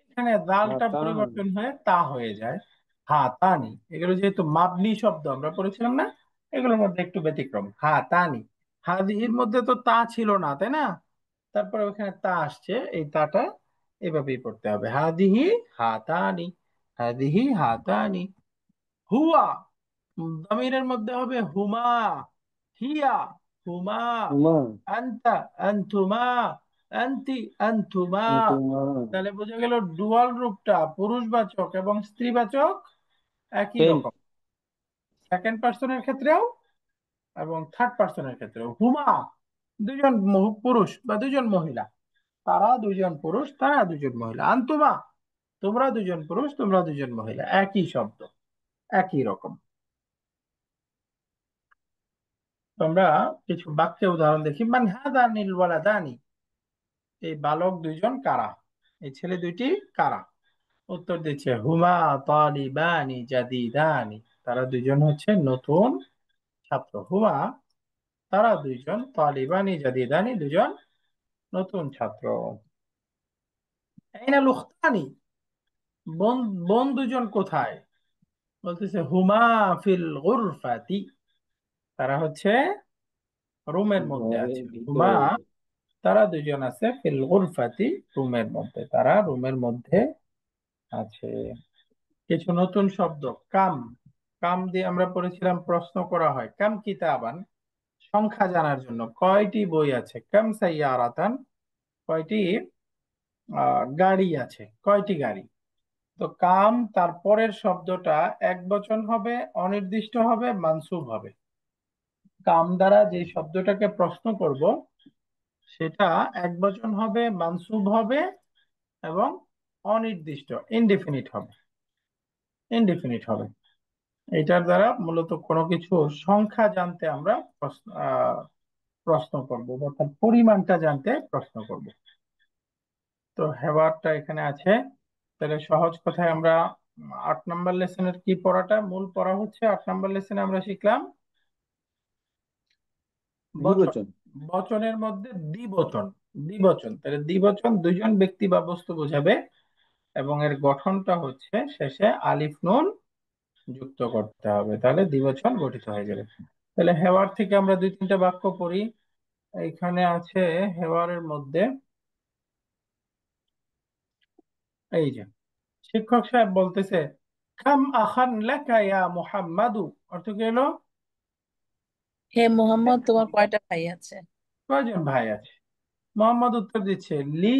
[SPEAKER 1] এখানে দালটা
[SPEAKER 2] হাতান।
[SPEAKER 1] পরিবর্তন হয়ে তা হয়ে যায় হাতানি। এগুলো যেহেতু মাবনি শব্দ আমরা পড়েছিলাম না, এগুলোর মধ্যে একটু ব্যতিক্রম। হাতানি, হাদিহির মধ্যে তো তা ছিল না, তাই না? তারপরে ওখানে তা আসছে, এই তাটা এভাবেই পড়তে হবে, হাদিহি হাতানি। হাদিহি হাতানি। হুয়া, দমিরের মধ্যে হবে হুমা। হিয়া, হুমা।
[SPEAKER 2] হুমা,
[SPEAKER 1] আনতা, আনতুমা। আনতি, আনতুমা।
[SPEAKER 2] আনতুমা।
[SPEAKER 1] তাহলে বোঝা গেল ডুয়াল রূপটা পুরুষবাচক এবং স্ত্রীবাচক একই
[SPEAKER 2] সেম।
[SPEAKER 1] রকম, সেকেন্ড পার্সনের ক্ষেত্রেও এবং থার্ড পার্সনের ক্ষেত্রেও। হুমা, দুজন পুরুষ বা দুজন মহিলা। তারা দুজন পুরুষ, তারা দুজন মহিলা। আনতুমা, তোমরা দুজন পুরুষ, তোমরা দুজন মহিলা। একই শব্দ, একই রকম। তোমরা কিছু বাক্যে উদাহরণ দেখি। মান হাদানিল ওয়ালাদানি, এই বালক দুইজন কারা, এই ছেলে দুইটি কারা? উত্তর দিচ্ছে হুমা তালিবানি জাদিদানি, তারা দুইজন হচ্ছে নতুন ছাত্র। হুমা, তারা দুইজন, তালিবানি জাদিদানি, দুজন নতুন ছাত্র। আইনাল উখতানি, বোন, বোন দুজন কোথায়? বলতেছে হুমা ফিল গুরফাতি, তারা হচ্ছে রুমের মধ্যে
[SPEAKER 2] ঘরের
[SPEAKER 1] আছে। হুমা,
[SPEAKER 2] ভিতরে।
[SPEAKER 1] তারা দুজন আছে ফিল গুরফাতি, রুমের মধ্যে, তারা রুমের মধ্যে আছে। কিছু নতুন শব্দ। কাম, কাম দিয়ে আমরা পড়েছিলাম প্রশ্ন করা হয়। কাম কিতাবান, সংখ্যা জানার জন্য, কয়টি বই আছে। কাম সাইয়ারাতান, কয়টি গাড়ি আছে, কয়টি গাড়ি। তো কাম তারপরের শব্দটা এক বচন হবে, অনির্দিষ্ট হবে, মানসুব হবে। কাম দ্বারা যে শব্দটাকে প্রশ্ন করব সেটা এক বচন হবে, মানসুব হবে এবং অনির্দিষ্ট, ইনডিফিনিট হবে। ইনডিফিনিট হবে। এটার দ্বারা মূলত কোনো কিছু সংখ্যা জানতে আমরা প্রশ্ন করব, অর্থাৎ পরিমাণটা জানতে প্রশ্ন করব। তো হেওয়ারটা এখানে আছে। তাহলে সহজ কথায় আমরা 8 নম্বর লেসনের কি পড়াটা, মূল পড়া হচ্ছে 8 নম্বর লেসনে আমরা শিখলাম বচন।
[SPEAKER 2] দ্বিবচন।
[SPEAKER 1] বচনের মধ্যে দ্বিবচন। দ্বিবচন, তাহলে দ্বিবচন দুইজন ব্যক্তি বা বস্তু বোঝাবে এবং এর গঠনটা হচ্ছে শেষে আলিফ নুন যুক্ত করতে হবে, তাহলে দ্বিবচন গঠিত হয়ে যাবে। তাহলে হেওয়ার থেকে আমরা দুই তিনটা বাক্য পড়ি। এখানে আছে হেওয়ারের মধ্যে, এই যে শিক্ষক সাহেব বলতেছে কাম আখান লাকা ইয়া মুহাম্মাদু, অর্থ কি হলো?
[SPEAKER 4] হে মোহাম্মদ, তোমার কয়টা ভাই আছে?
[SPEAKER 1] কয়জন ভাই আছে? মোহাম্মদ উত্তর দিচ্ছে লি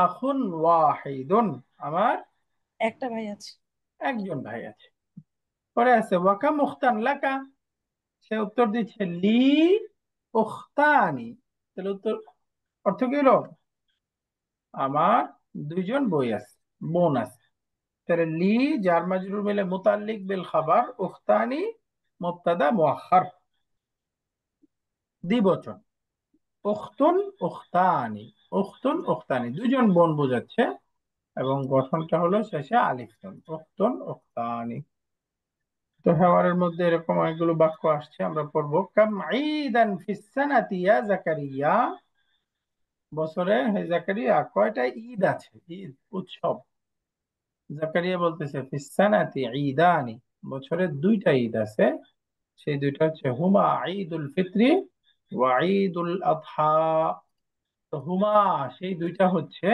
[SPEAKER 1] আখুন ওয়াহিদুন, আমার
[SPEAKER 4] একটা ভাই আছে।
[SPEAKER 1] একজন ভাই আছে। পরে আছে ওয়াকা মুখতান লাকা, সে উত্তর দিচ্ছে লি উখতানি। তাহলে উত্তর অর্থ কি হলো? আমার দুইজন বোন আছে। তাহলে লি জার মাজরুর মিলে মুতাল্লিক বিল খাবার, উখতানি মুবতাদা মুআখখার, দ্বিবচন। উখতুন উখতানি, উখতুন উখতানি, দুইজন বোন বোঝাচ্ছে, এবং গঠনটা হলো শেষে আলিফ নুন, উখতুন উখতানি। তো হেওয়ারের মধ্যে এরকম অনেকগুলো বাক্য আসছে, আমরা পড়বো। কাম ঈদান ফিস সানাতি ইয়া জাকারিয়া, বছরে হে জাকারিয়া কয়টা ঈদ আছে, ঈদ উৎসব। জাকারিয়া বলতেছে ফিস সানাতি ঈদানি, বছরে দুইটা ঈদ আছে, সেই দুইটা হচ্ছে হুমা ঈদুল ফিত্রি ওয়া ঈদুল আযহা। তো হুমা, সেই দুইটা হচ্ছে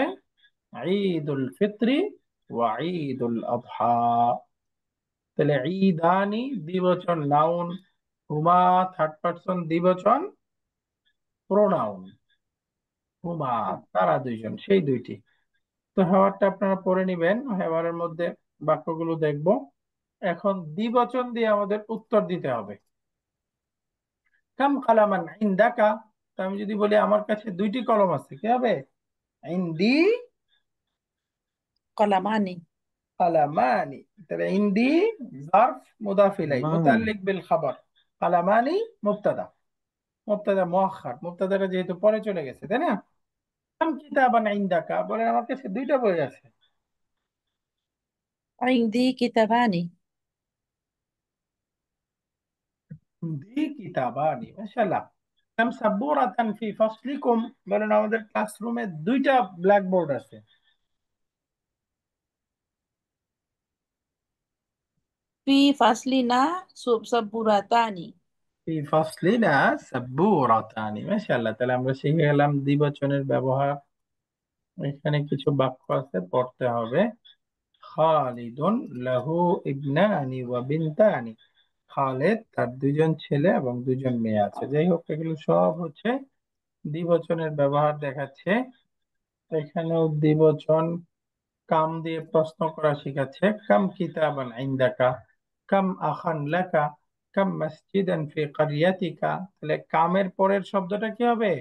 [SPEAKER 1] ঈদুল ফিত্রি ওয়া ঈদুল আযহা। তাহলে ঈদানি দ্বিবচন নাউন, হুমা থার্ড পারসন দ্বিবচন প্রোনাউন, হুমা তারা দুইজন, সেই দুইটি। তো হেওয়ারটা আপনারা পড়ে নিবেন, হেওয়ারের মধ্যে বাক্যগুলো দেখব। এখন দ্বিবচন দিয়ে আমাদের উত্তর দিতে হবে। কাম কালামান ইনদাকা, তো আমি যদি বলি আমার কাছে দুইটি কলম আছে, কি হবে? ইনদি
[SPEAKER 4] কলামানি।
[SPEAKER 1] কালামানি। তাহলে ইনদি জারফ মুদাফ ইলাই
[SPEAKER 2] মান।
[SPEAKER 1] মুতাল্লিক বিল খাবার, কালামানি মুবতাদা, মুবতাদা মুআখখার, মুবতাদাটা যেহেতু পরে চলে গেছে, তাই না? কাম কিতাবান ইনদাকা, বলেন আমার কাছে দুইটা বই আছে।
[SPEAKER 4] عندي كتابان.
[SPEAKER 1] দি কিতাবানি, মাশাআল্লাহ। কাম সাব্বুরাতান ফি ফাসলিকুম, বলেন আমাদের ক্লাসরুমে দুইটা ব্ল্যাকবোর্ড আছে।
[SPEAKER 4] في فصلنا سبورتان.
[SPEAKER 1] ফি ফাসলিনা সাব্বুরাতানি, মাশাআল্লাহ। তাহলে আমরা শিখে গেলাম দ্বিবচনের ব্যবহার। এখানে কিছু বাক্য আছে, পড়তে হবে। খালিদুন লাহু ইবনানি ওয়া বিনতানি, খালেদ তার দুইজন ছেলে এবং দুইজন মেয়ে আছে। যাই হোক, এগুলো সব হচ্ছে দ্বিবচনের ব্যবহার দেখাচ্ছে। এখানেও দ্বিবচন কাম দিয়ে প্রশ্ন করা শিখাচ্ছে। কাম কিতাবান ইনদাকা, কাম আখান লাকা, কাম মসজিদান ফি ক্বরিয়াতিকা। তাহলে কামের পরের শব্দটা কি হবে?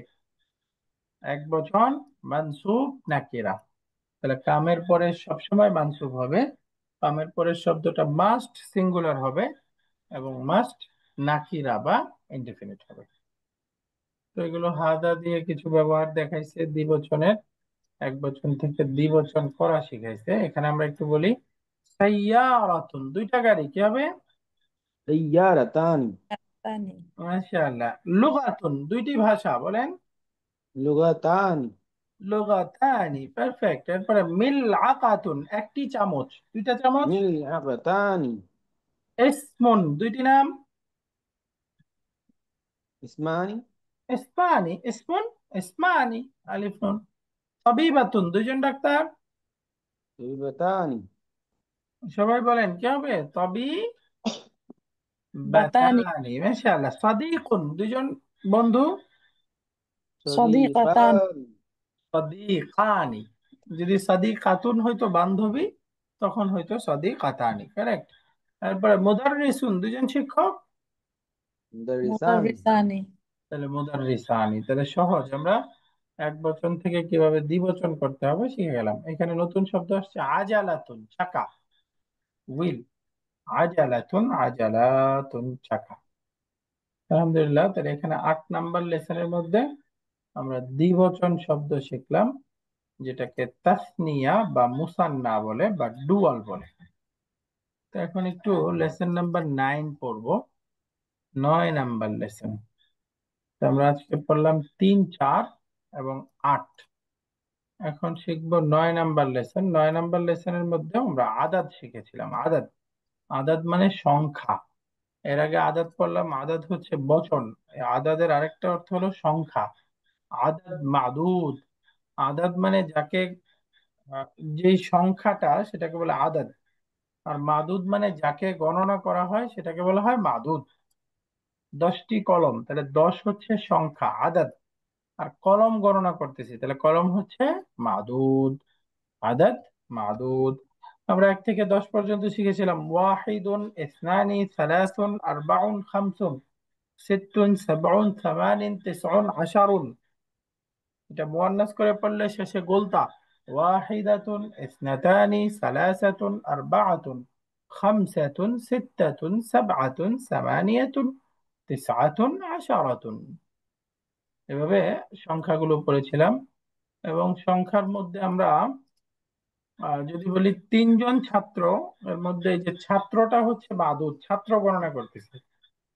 [SPEAKER 1] এক বচন মানসুব নাকিরা। তাহলে কামের পরে সবসময় মানসুব হবে, কামের পরের শব্দটা মাস্ট সিঙ্গুলার হবে, এবং মাস্ট নাকিরা বা ইনডেফিনিট হবে। তো এগুলো হাদা দিয়ে কিছু ব্যবহার দেখাইছে দ্বিবচনের, এক বচন থেকে দ্বিবচন করা শিখাইছে। এখানে আমরা একটু বলি সাইয়ারাতুন, দুইটা গাড়ি, কি হবে?
[SPEAKER 2] সাইয়ারাতান।
[SPEAKER 4] ثاني.
[SPEAKER 1] মাশাআল্লাহ। লুগাতুন, দুইটি ভাষা, বলেন
[SPEAKER 2] লুগাতান।
[SPEAKER 1] লুগাতানি, পারফেক্ট। এরপরে মিলআকাতুন, একটি চামচ, দুইটা চামচ।
[SPEAKER 2] মিলআকাতান।
[SPEAKER 1] ইসমুন, দুইটি নাম।
[SPEAKER 2] ইসমানি।
[SPEAKER 1] ইসমানি, ইসমুন ইসমানি, আলিফ নুন। তাবিবাতুন, দুইজন ডাক্তার।
[SPEAKER 2] তবিবাতানি।
[SPEAKER 1] সবাই বলেন কি হবে?
[SPEAKER 4] باتاني.
[SPEAKER 1] বাতানি, মাশাআল্লাহ। সাদিকুন, দুইজন বন্ধু।
[SPEAKER 4] صديقتان.
[SPEAKER 2] সদীকান।
[SPEAKER 1] সাদিকানি, যদি সাদিকাতুন হয়তো বান্ধবী, তখন হয়তো সাদিকাতানি, কারেক্ট। তারপরে মুদাররিসুন, দুইজন শিক্ষক।
[SPEAKER 2] মুদারিসান।
[SPEAKER 4] مدرسان.
[SPEAKER 1] তাহলে মুদাররিসানি, তাহলে সহজ। আমরা এক বচন থেকে কিভাবে দ্বিবচন করতে হবে শিখে গেলাম। এখানে নতুন শব্দ আসছে আজালাতুন, চাকা, হুইল। আজালাতুন চাকা। আলহামদুলিল্লাহ। তাহলে এখানে 8 নাম্বার লেসনের মধ্যে আমরা দ্বিবচন শব্দ শিখলাম, যেটাকে তাসনিয়া বা মুসান্না বলে বা ডুয়াল বলে। তো এখন একটু লেসন নাম্বার 9 পড়বো, 9 নাম্বার লেসন। তো আমরা আজকে পড়লাম 3, 4 এবং 8। এখন শিখবো 9 নাম্বার লেসন। 9 নাম্বার লেসনের মধ্যে আমরা আদাদ শিখেছিলাম। আদাদ, আদাদ মানে সংখ্যা। এর আগে আদাদ পড়লাম, আদাদ হচ্ছে বচন। এই আদাদের আরেকটা অর্থ হলো সংখ্যা। আদাদ মাদুদ, আদাদ মানে যাকে যেই সংখ্যাটা সেটাকে বলে আদাদ। আর মাদুদ মানে যাকে গণনা করা হয় সেটাকে বলা হয় মাদুদ। 10টি কলম, তাহলে 10 হচ্ছে সংখ্যা, আদাদ। আর কলম গণনা করতেছি, তাহলে কলম হচ্ছে মাদুদ। আদাদ মাদুদ। আমরা 1 থেকে 10 পর্যন্ত শিখেছিলাম ওয়াহিদুন, ইসনানি, সালাসুন, আরবাউন, খামসুন, সিত্তুন, সাবউন, থামানিন, তিসউন, আশারুন। এটা মুয়ান্নাস করে পড়লে শেষে গোলতা। ওয়াহিদাতুন, ইসনাতানি, সালাসাতুন, আরবাআতুন, খামসাতুন, সিত্তাতুন, সাবআতুন, সামানিয়াতুন, তিসআতুন, আশারাতুন। এভাবে সংখ্যাগুলো পড়েছিলাম। এবং সংখ্যার মধ্যে আমরা যদি বলি 3 জন ছাত্র, এর মধ্যে এই যে ছাত্রটা হচ্ছে মাদুদ, ছাত্র গণনা করতেছে।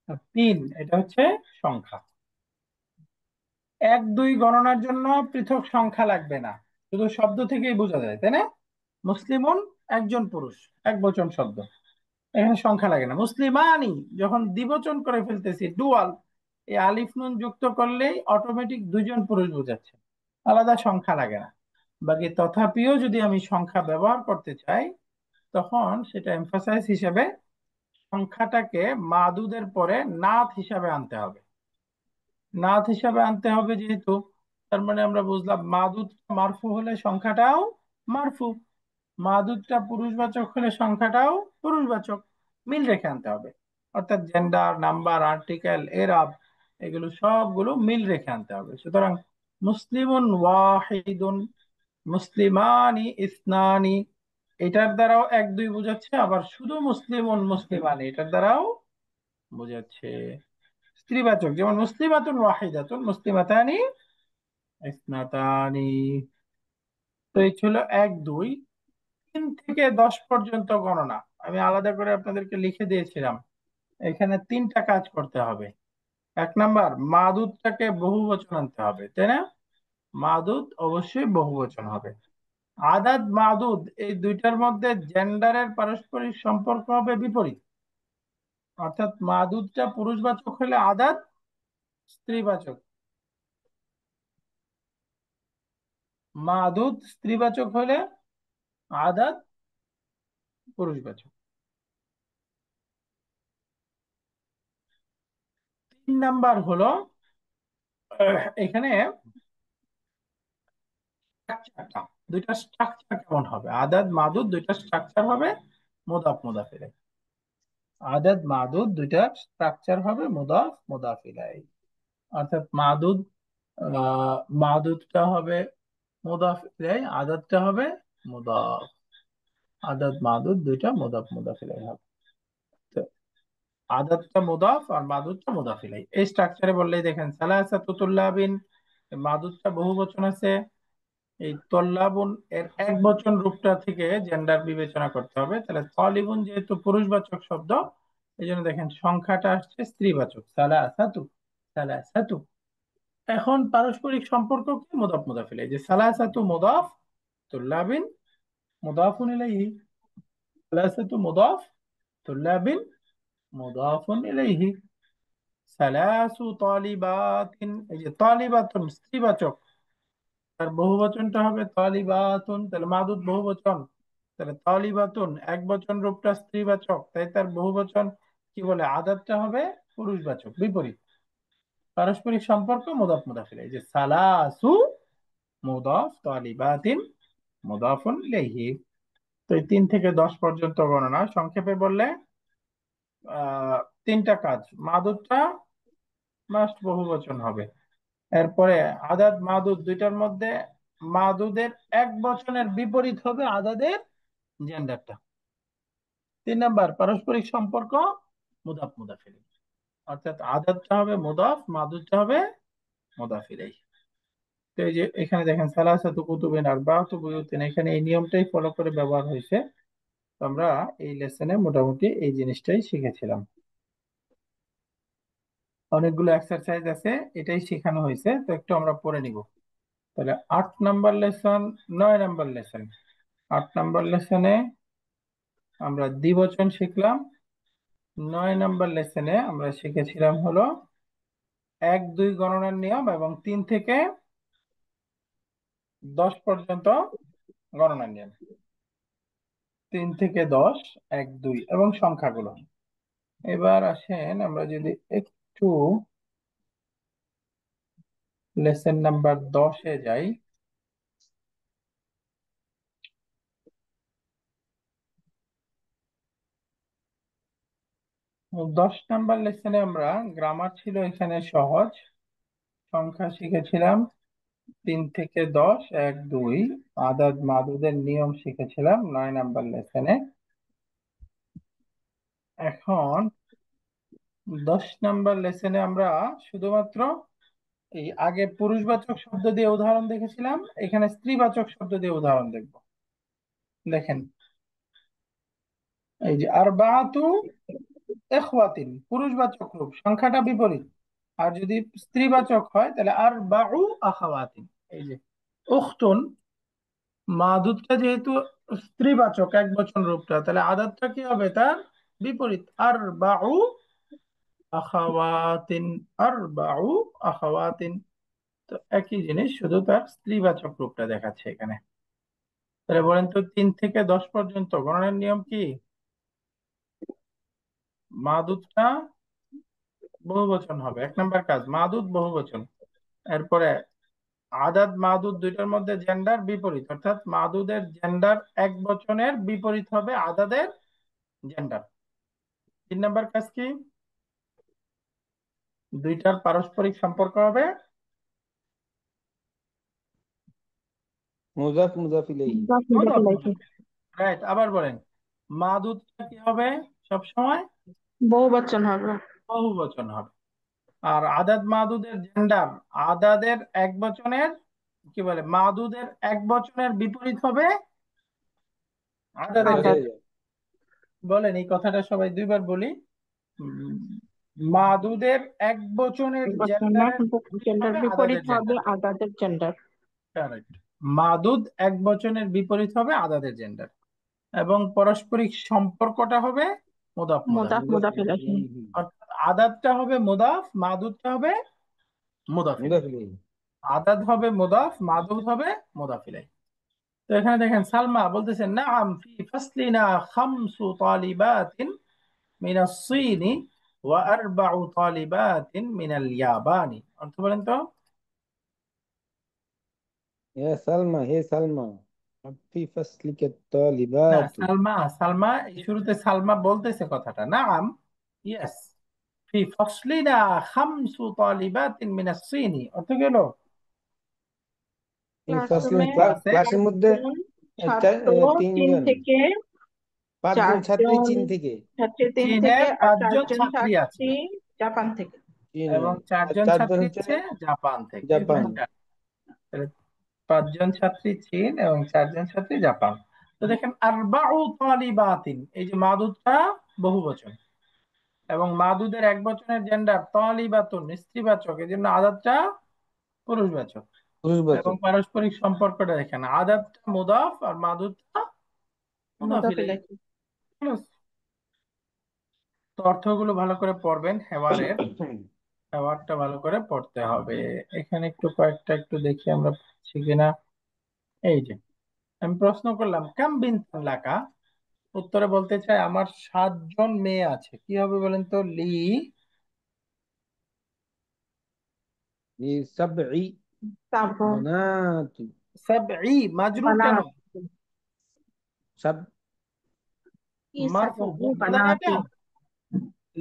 [SPEAKER 1] আর 3 এটা হচ্ছে সংখ্যা। 1 2 গণনার জন্য পৃথক সংখ্যা লাগবে না, শুধু শব্দ থেকেই বোঝা যায়, তাই না? মুসলিমুন একজন পুরুষ, একবচন শব্দ, এখানে সংখ্যা লাগে না। মুসলিমানি যখন দ্বিবচন করে ফেলতেছি, ডুয়াল, এই আলিফ নুন যুক্ত করলেই অটোমেটিক 2 জন পুরুষ বোঝাচ্ছে, আলাদা সংখ্যা লাগে না। বাকি তথাপিও যদি আমি সংখ্যা ব্যবহার করতে চাই, তখন সেটা এমফাসাইজ হিসেবে সংখ্যাটাকে মাদুদের পরে নাত হিসাবে আনতে হবে। নাত হিসাবে আনতে হবে যেহেতু, তার মানে আমরা বুঝলাম মাদুদটা মারফু হলে সংখ্যাটাও মারফু, মাদুদটা পুরুষবাচক হলে সংখ্যাটাও পুরুষবাচক। মিল রেখে আনতে হবে, অর্থাৎ জেন্ডার, নাম্বার, আর্টিকেল, এরাব, এগুলো সবগুলো মিল রেখে আনতে হবে। সুতরাং মুসলিমুন ওয়াহিদুন, মুসলিমানি ইসনানি, এটার দ্বারাও 1 2 বোঝাচ্ছে, আবার শুধু মুসলিমুন মুসলিমানি এটার দ্বারাও বোঝাচ্ছে। স্ত্রীবাচক যেমন মুসলিমাতুন ওয়াহিদাতুন, মুসলিমাতানি ইসনাতানি। তো এই ছিল 1 2। 3 থেকে 10 পর্যন্ত গণনা আমি আলাদা করে আপনাদেরকে লিখে দিয়েছিলাম। এখানে 3টা কাজ করতে হবে। 1 নাম্বার, মাদুদটাকে বহুবচন আনতে হবে, তাই না? মাদুদ অবশ্যই বহুবচন হবে। আদাদ মাদুদ এই দুইটার মধ্যে জেন্ডারের পারস্পরিক সম্পর্ক হবে বিপরীত, অর্থাৎ মাদুদটা পুরুষবাচক হলে আদাদ স্ত্রীবাচক, মাদুদ স্ত্রীবাচক হলে আদাদ পুরুষবাচক। 3 নাম্বার হলো এখানে স্ট্রাকচারটা, দুইটা স্ট্রাকচার কেমন হবে, আদাদ মাদুদ দুইটা স্ট্রাকচার হবে মুদাফ মুদাফ ইলাইহি। আদাদ মাদুদ দুইটা স্ট্রাকচার হবে মুদাফ মুদাফ ইলাইহি, অর্থাৎ মাদুদ মাদুদটা হবে মুদাফ ইলাইহি, আদাদটা হবে মুদাফ। আদাদ মাদুদ দুইটা মুদাফ মুদাফ ইলাইহি হবে। তো আদাদটা মুদাফ আর মাদুদটা মুদাফ ইলাইহি, এই স্ট্রাকচারে বললেই দেখেন সালাসাতু তুল্লাবিন, মাদুদটা বহুবচন আছে, এই তল্লাবুন এর একবচন রূপটা থেকে জেন্ডার বিবেচনা করতে হবে। তাহলে তলিবুন যেহেতু পুরুষবাচক শব্দ, এই জন্য দেখেন সংখ্যাটা আসছে স্ত্রীবাচক, সালাসাতু, সালাসাতু। এখন পারস্পরিক সম্পর্ক কি, মুদাফ মুদাফ ইলাইহি, যে সালাসাতু মুদাফ, তুল্লাবিন মুদাফুন ইলাইহি, সালাসাতু মুদাফ, তুল্লাবিন মুদাফুন ইলাইহি। সালাসু তালিবাতিন, এই যে তালিবাতুন স্ত্রীবাচক, তার বহুবচনটা হবে তালিবাতুন, তাহলে মাদুদ বহুবচন, তাহলে তালিবাতুন একবচন রূপটা স্ত্রীবাচক, তাই তার বহুবচন কি বলে, আদাতটা হবে পুরুষবাচক, বিপরীত। পারস্পরিক সম্পর্ক মুদাফ মুদাফ ইলাইহি, যে সালাসু মুদাফ, তালিবাতিন মুদাফুন ইলাইহি। তো এই 3 থেকে 10 পর্যন্ত গণনা সংক্ষেপে বললে 3টা কাজ, মাদুদটা মাস্ট বহুবচন হবে। এরপরে আদাদ মাদুদ দুইটার মধ্যে মাদুদের এক বচনের বিপরীত হবে আদাদের জেন্ডারটা। 3 নাম্বার, পারস্পরিক সম্পর্ক মুদাফ মুদাফ ইলাইহি, অর্থাৎ আদাদটা হবে মুদাফ, মাদুদটা হবে মুদাফ ইলাইহি। তো এই যে এখানে দেখেন সালাসাতু কুতুবিন আরবাআতু বুয়ুতিন, এখানে এই নিয়মটাই ফলো করে ব্যবহার হয়েছে। তো আমরা এই লেসনে মোটামুটি এই জিনিসটাই শিখেছিলাম। অনেকগুলো এক্সারসাইজ আছে, এটাই শেখানো হয়েছে, তো একটু আমরা পড়ে নিব। তাহলে 8 number lesson, 9 number lesson. 8 number লেসনে আমরা দ্বিবচন শিখলাম। 9 নাম্বার লেসনে আমরা শিখেছিলাম হলো 1 2 গণনার নিয়ম এবং 3 থেকে 10 পর্যন্ত গণনার নিয়ম। 3 থেকে 10, 1 2 এবং সংখ্যাগুলো। এবার আসেন আমরা যদি একটু লেসন নাম্বার 10-এ যাই। ও 10 নাম্বার লেসনে আমরা গ্রামার ছিল এখানে সহজ, সংখ্যা শিখেছিলাম 3 থেকে 10, 1 2, আদাদ মাদুদের নিয়ম শিখেছিলাম 9 নাম্বার লেসনে। এখন 10 নাম্বার লেসনে আমরা শুধুমাত্র এই আগে পুরুষবাচক শব্দ দিয়ে উদাহরণ দেখেছিলাম, এখানে স্ত্রীবাচক শব্দ দিয়ে উদাহরণ দেখব। দেখেন, এই যে আরবাআতু ইখওয়াতিন পুরুষবাচক রূপ, সংখ্যাটা বিপরীত। আর যদি স্ত্রীবাচক হয় তাহলে আরবাউ আখাওয়াতিন। এই যে উখতুন, মাদুদটা যেহেতু স্ত্রীবাচক এক বচন রূপটা, তাহলে আদাতটা কি হবে তার বিপরীত, আরবাউ আখাওয়াতিন। আরবাউ আখাওয়াতিন, তো একই জিনিস, শুধু তার স্ত্রীবাচক রূপটা দেখাচ্ছে এখানে। তাহলে বলেন তো 3 থেকে 10 পর্যন্ত গণনার নিয়ম কি? মাদুদটা বহুবচন হবে, 1 নাম্বার কাজ, মাদুদ বহুবচন। এরপরে আদাদ মাদুদ দুইটার মধ্যে জেন্ডার বিপরীত, অর্থাৎ মাদুদের জেন্ডার এক বচনের বিপরীত হবে আদাদের জেন্ডার। 3 নাম্বার কাজ কি? দুইটার পারস্পরিক সম্পর্ক হবে
[SPEAKER 2] মুজাফ মুজাফ ইলাইহি।
[SPEAKER 1] মুদাফ মুদাফ। রাইট, আবার বলেন, মাদুদটা কি হবে সবসময়?
[SPEAKER 3] বহুবচন হবে।
[SPEAKER 1] বহুবচন হবে। আর আদাদ মাদুদের জেন্ডার, আদাদের এক বচনের কি বলে, মাদুদের এক বচনের বিপরীত হবে আদাদের
[SPEAKER 3] আদাদ।
[SPEAKER 1] জেন্ডার। বলেন এই কথাটা সবাই দুইবার বলি। উম, মাদুদের এক বচনের জেন্ডারের বিপরীত
[SPEAKER 3] জেন্ডার
[SPEAKER 1] হবে
[SPEAKER 3] বিপরীত
[SPEAKER 1] আদাদের
[SPEAKER 3] হবে
[SPEAKER 1] জেন্ডার।
[SPEAKER 3] আদাদের জেন্ডার।
[SPEAKER 1] কারেক্ট, মাদুদ এক বচনের বিপরীত হবে আদাদের জেন্ডার, এবং পারস্পরিক সম্পর্কটা হবে মুদাফ মুদাফ।
[SPEAKER 3] মুদাফ
[SPEAKER 2] মুজাফ
[SPEAKER 3] মুদাফ ইলাইহি।
[SPEAKER 2] ইলাইহি।
[SPEAKER 1] অর্থাৎ আদাদটা হবে মুদাফ, মাদুদটা হবে মুদাফ
[SPEAKER 2] মুজাফ
[SPEAKER 1] ইলাইহি।
[SPEAKER 2] ইলাইহি।
[SPEAKER 1] আদাদ হবে মুদাফ, মাদুদ হবে মুদাফ ইলাইহি। তো এখানে দেখেন সালমা বলতেছেন, নাআম ফি ফাসলিনা খামসু তালিবাতিন মিনাস সিনি ওয়া আরবাউ তালিবাতিন মিনাল ইয়াবানি। অর্থ বলেন তো।
[SPEAKER 2] ইয়া সালমা, হে সালমা, ফি ফাসলিকা
[SPEAKER 1] না,
[SPEAKER 2] তালিবাতু।
[SPEAKER 1] সালমা, সালমা এই শুরুতে সালমা বলতেছে কথাটা, নাআম, ইয়েস, ফি ফসলিনা খামসু তালিবাতিন মিনাস সিনি, অর্থ গেল
[SPEAKER 2] এই ফাসলে
[SPEAKER 3] ক্লাসরুমে
[SPEAKER 1] ক্লাসে
[SPEAKER 2] ক্লাসের মধ্যে
[SPEAKER 3] একজন ছাত্র চীন
[SPEAKER 2] তিনজন,
[SPEAKER 3] থেকে,
[SPEAKER 2] 5জন ছাত্রী
[SPEAKER 3] চারজন
[SPEAKER 2] চীন থেকে।
[SPEAKER 3] ছাত্রী চীন
[SPEAKER 1] চীনে
[SPEAKER 3] থেকে, আর
[SPEAKER 1] 5 জন
[SPEAKER 3] চারজন
[SPEAKER 1] ছাত্রী আছে,
[SPEAKER 3] ছাত্রী জাপান থেকে।
[SPEAKER 2] চীনে।
[SPEAKER 1] এবং
[SPEAKER 2] আর
[SPEAKER 1] 4 জন
[SPEAKER 2] 4জন
[SPEAKER 1] ছাত্রী
[SPEAKER 2] হচ্ছে
[SPEAKER 1] হচ্ছে জাপান থেকে।
[SPEAKER 2] জাপান।
[SPEAKER 1] তাহলে 5 জন ছাত্রী চীন এবং 4 জন ছাত্রী জাপান। তো দেখেন আরবাউ তালিবাতিন, এই যে মাদুদটা বহুবচন, এবং মাদুদের এক বচনের জেন্ডার তালিবাতুন স্ত্রীবাচক, এই জন্য আদাতটা পুরুষবাচক। এবং
[SPEAKER 2] পুরুষবাচক।
[SPEAKER 1] পারস্পরিক সম্পর্কটা দেখেন, আদাতটা মুদাফ আর মাদুদটা মুদাফ
[SPEAKER 3] মুদাফ
[SPEAKER 1] ইলাইহি।
[SPEAKER 3] ইলাইহি।
[SPEAKER 1] তো অর্থগুলো ভালো করে পড়বেন, হেওয়ারের হেওয়ারটা ভালো করে পড়তে হবে। এখানে একটু কয়েকটা একটু দেখি আমরা পাচ্ছি কিনা। এই যে আমি প্রশ্ন করলাম কাম বিনতান লাকা, উত্তরে বলতে চাই আমার 7 জন মেয়ে আছে, কি হবে বলেন তো? লি
[SPEAKER 2] সাবঈ
[SPEAKER 3] তারপর
[SPEAKER 2] বানাত।
[SPEAKER 1] সাবঈ, মাজরুর কেন?
[SPEAKER 3] বানাত।
[SPEAKER 2] সাব
[SPEAKER 3] কি
[SPEAKER 1] মারফু,
[SPEAKER 3] সাবউ
[SPEAKER 1] মুবতাদা না
[SPEAKER 3] বানাতিন।
[SPEAKER 1] এটা?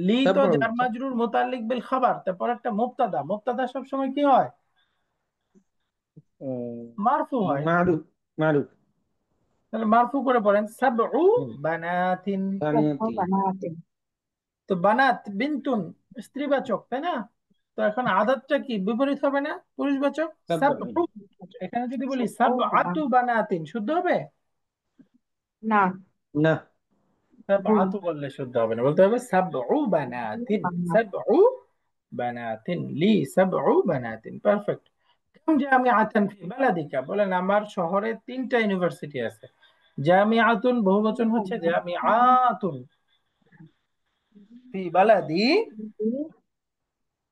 [SPEAKER 1] লি তো
[SPEAKER 2] সাবউ
[SPEAKER 1] জার মাজরুর মুতাল্লিক বিল খাবার, তারপর একটা মুবতাদা, মুবতাদা সবসময় কি হয়? মারফু হয়।
[SPEAKER 2] মারুফ। মারুফ।
[SPEAKER 1] তাহলে মারফু করে পড়েন সাবউ বানাতিন।
[SPEAKER 3] সাবউ
[SPEAKER 2] বানাতি।
[SPEAKER 3] বানাতিন।
[SPEAKER 1] তো বানাত বিনতুন স্ত্রীবাচক, তাই না? তো এখন আদাতটা কি বিপরীত হবে না, পুরুষবাচক?
[SPEAKER 2] সাবঈ।
[SPEAKER 1] সাবউ, এখানে যদি বলি
[SPEAKER 3] সাবউ
[SPEAKER 1] সাবআতু
[SPEAKER 3] বানাত।
[SPEAKER 1] বানাতিন, শুদ্ধ হবে?
[SPEAKER 3] না।
[SPEAKER 2] না।
[SPEAKER 1] সাবআতু বললে শুদ্ধ হবে না, বলতে হবে সাবউ বানাতিন।
[SPEAKER 3] বানাত।
[SPEAKER 1] সাবউ বানাতিন, লি সাবউ বানাতিন, পারফেক্ট। কাম জামিআতান ফি বালাদিকা, বলেন আমার শহরে 3টা ইউনিভার্সিটি আছে। জামিআতুন বহুবচন হচ্ছে জামিআতুন, ফি বালাদি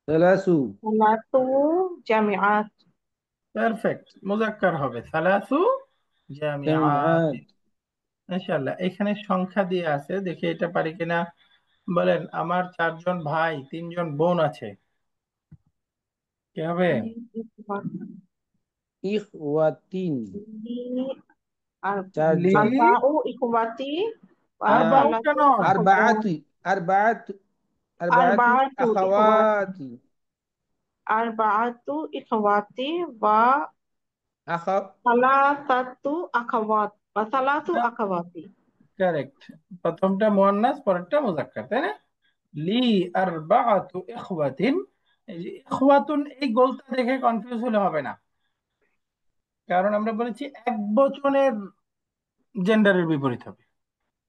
[SPEAKER 2] সালাসু।
[SPEAKER 3] সালাতু জামিআত।
[SPEAKER 1] পারফেক্ট, মুজাক্কার হবে সালাসু জামিআত।
[SPEAKER 2] জামিআত।
[SPEAKER 1] ইনশাআল্লাহ। এখানে সংখ্যা দিয়ে আছে, দেখি এটা পারি কিনা। বলেন আমার 4 জন ভাই 3 জন বোন আছে। কি হবে?
[SPEAKER 2] ইখওয়াতিন,
[SPEAKER 3] লি আর-
[SPEAKER 1] লি
[SPEAKER 2] 4 জন।
[SPEAKER 3] arba'u ikhwati wa
[SPEAKER 2] হ্যাঁ,
[SPEAKER 1] আরবাউটা
[SPEAKER 3] thalathu
[SPEAKER 1] নয়,
[SPEAKER 3] akhawat
[SPEAKER 2] আরবাআতু, আরবাআতু, আরবাআতু
[SPEAKER 3] arba'atu ikhwati
[SPEAKER 2] আখাওয়াতি,
[SPEAKER 3] arba'atu ikhwati wa
[SPEAKER 2] আখা
[SPEAKER 3] thalathatu akhawat wa thalathu akhawati
[SPEAKER 1] correct. প্রথমটা মুয়ান্নাস, পরেরটা মুজাক্কার, তাই না? লি আরবাআতু ইখওয়াতিন। এই যে ইখওয়াতুন, এই গোলটা দেখে কনফিউজ হলে হবে না, কারণ আমরা বলেছি এক বচনের জেন্ডারের বিপরীত হবে।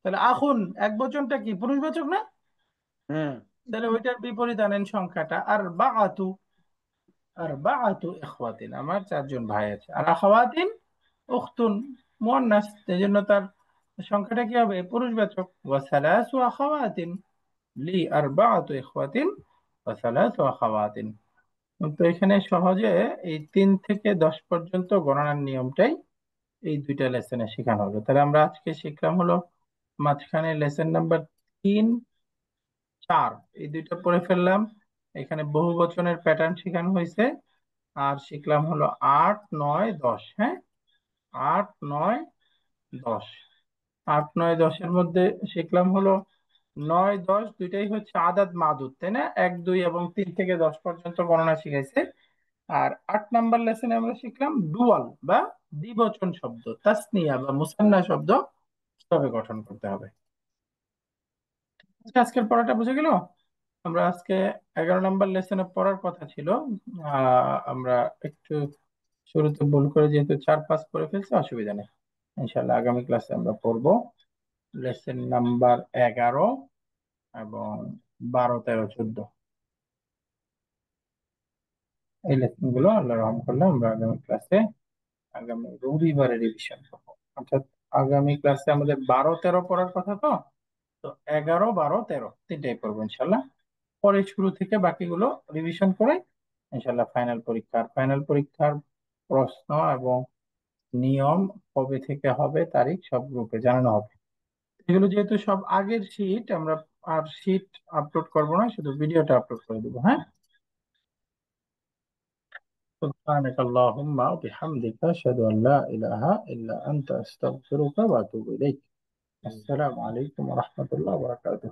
[SPEAKER 1] তাহলে আখুন এক বচনটা কি পুরুষবাচক না?
[SPEAKER 2] হ্যাঁ,
[SPEAKER 1] তাহলে ওইটার বিপরীত আনেন সংখ্যাটা আরবাআতু। আরবাআতু ইখওয়াতিন, আমার 4 জন ভাই আছে। আর আখাওয়াতিন উখতুন মুয়ান্নাস, এই জন্য তার সংখ্যাটা কি হবে? পুরুষবাচক। ওয়া সালাসু আখাওয়াতিন, লি আরবাআতু ইখওয়াতিন ওয়া সালাসু আখাওয়াতিন। তো এখানে সহজে এই 3 থেকে 10 পর্যন্ত গণনার নিয়মটাই এই দুইটা লেসনে শেখানো হলো। তাহলে আমরা আজকে শিখলাম হলো মাঝখানে লেসন নাম্বার 3, 4 এই দুইটা পড়ে ফেললাম। এখানে বহু বচনের প্যাটার্ন শেখানো হয়েছে। আর শিখলাম হলো 8, 9, 10। হ্যাঁ, 8, 9, 10। 8, 9, 10-এর মধ্যে শিখলাম হলো 9, 10 দুইটাই হচ্ছে আদাদ মাদুদ, তাই না? 1, 2 এবং 3 থেকে 10 পর্যন্ত গণনা শিখাইছে। আর 8 নাম্বার লেসনে আমরা শিখলাম ডুয়াল বা দ্বিবচন শব্দ, তাসনিয়া বা মুসান্না শব্দ কিভাবে গঠন করতে হবে। আচ্ছা, আজকের পড়াটা বুঝে গেল? আমরা আজকে 11 নাম্বার লেসনে পড়ার কথা ছিল। আমরা একটু শুরুতে ভুল করে যেহেতু 4, 5 করে ফেলছি, অসুবিধা নেই। ইনশাল্লাহ আগামী ক্লাসে আমরা পড়বো লেসন নাম্বার 11 এবং 12, 13, 14 এই লেসন গুলো আল্লাহ রহম করলে আমরা আগামী ক্লাসে আগামী রবিবারে রিভিশন করবো। অর্থাৎ আগামী ক্লাসে আমাদের 12, 13 পড়ার কথা। তো তো 11, 12, 13 তিনটাই পড়বো ইনশাল্লাহ। পরে শুরু থেকে বাকিগুলো রিভিশন করে ইনশাল্লাহ ফাইনাল পরীক্ষার প্রশ্ন এবং নিয়ম কবে থেকে হবে, তারিখ সব গ্রুপে জানানো হবে। এগুলো যেহেতু সব আগের শীট, আমরা আর শীট আপলোড করব না, শুধু ভিডিওটা আপলোড করে দেবো। হ্যাঁ, سبحانك اللهم وبحمدك أشهد أن لا إله إلا أنت أستغفرك وأتوب إليك। السلام عليكم ورحمة الله وبركاته।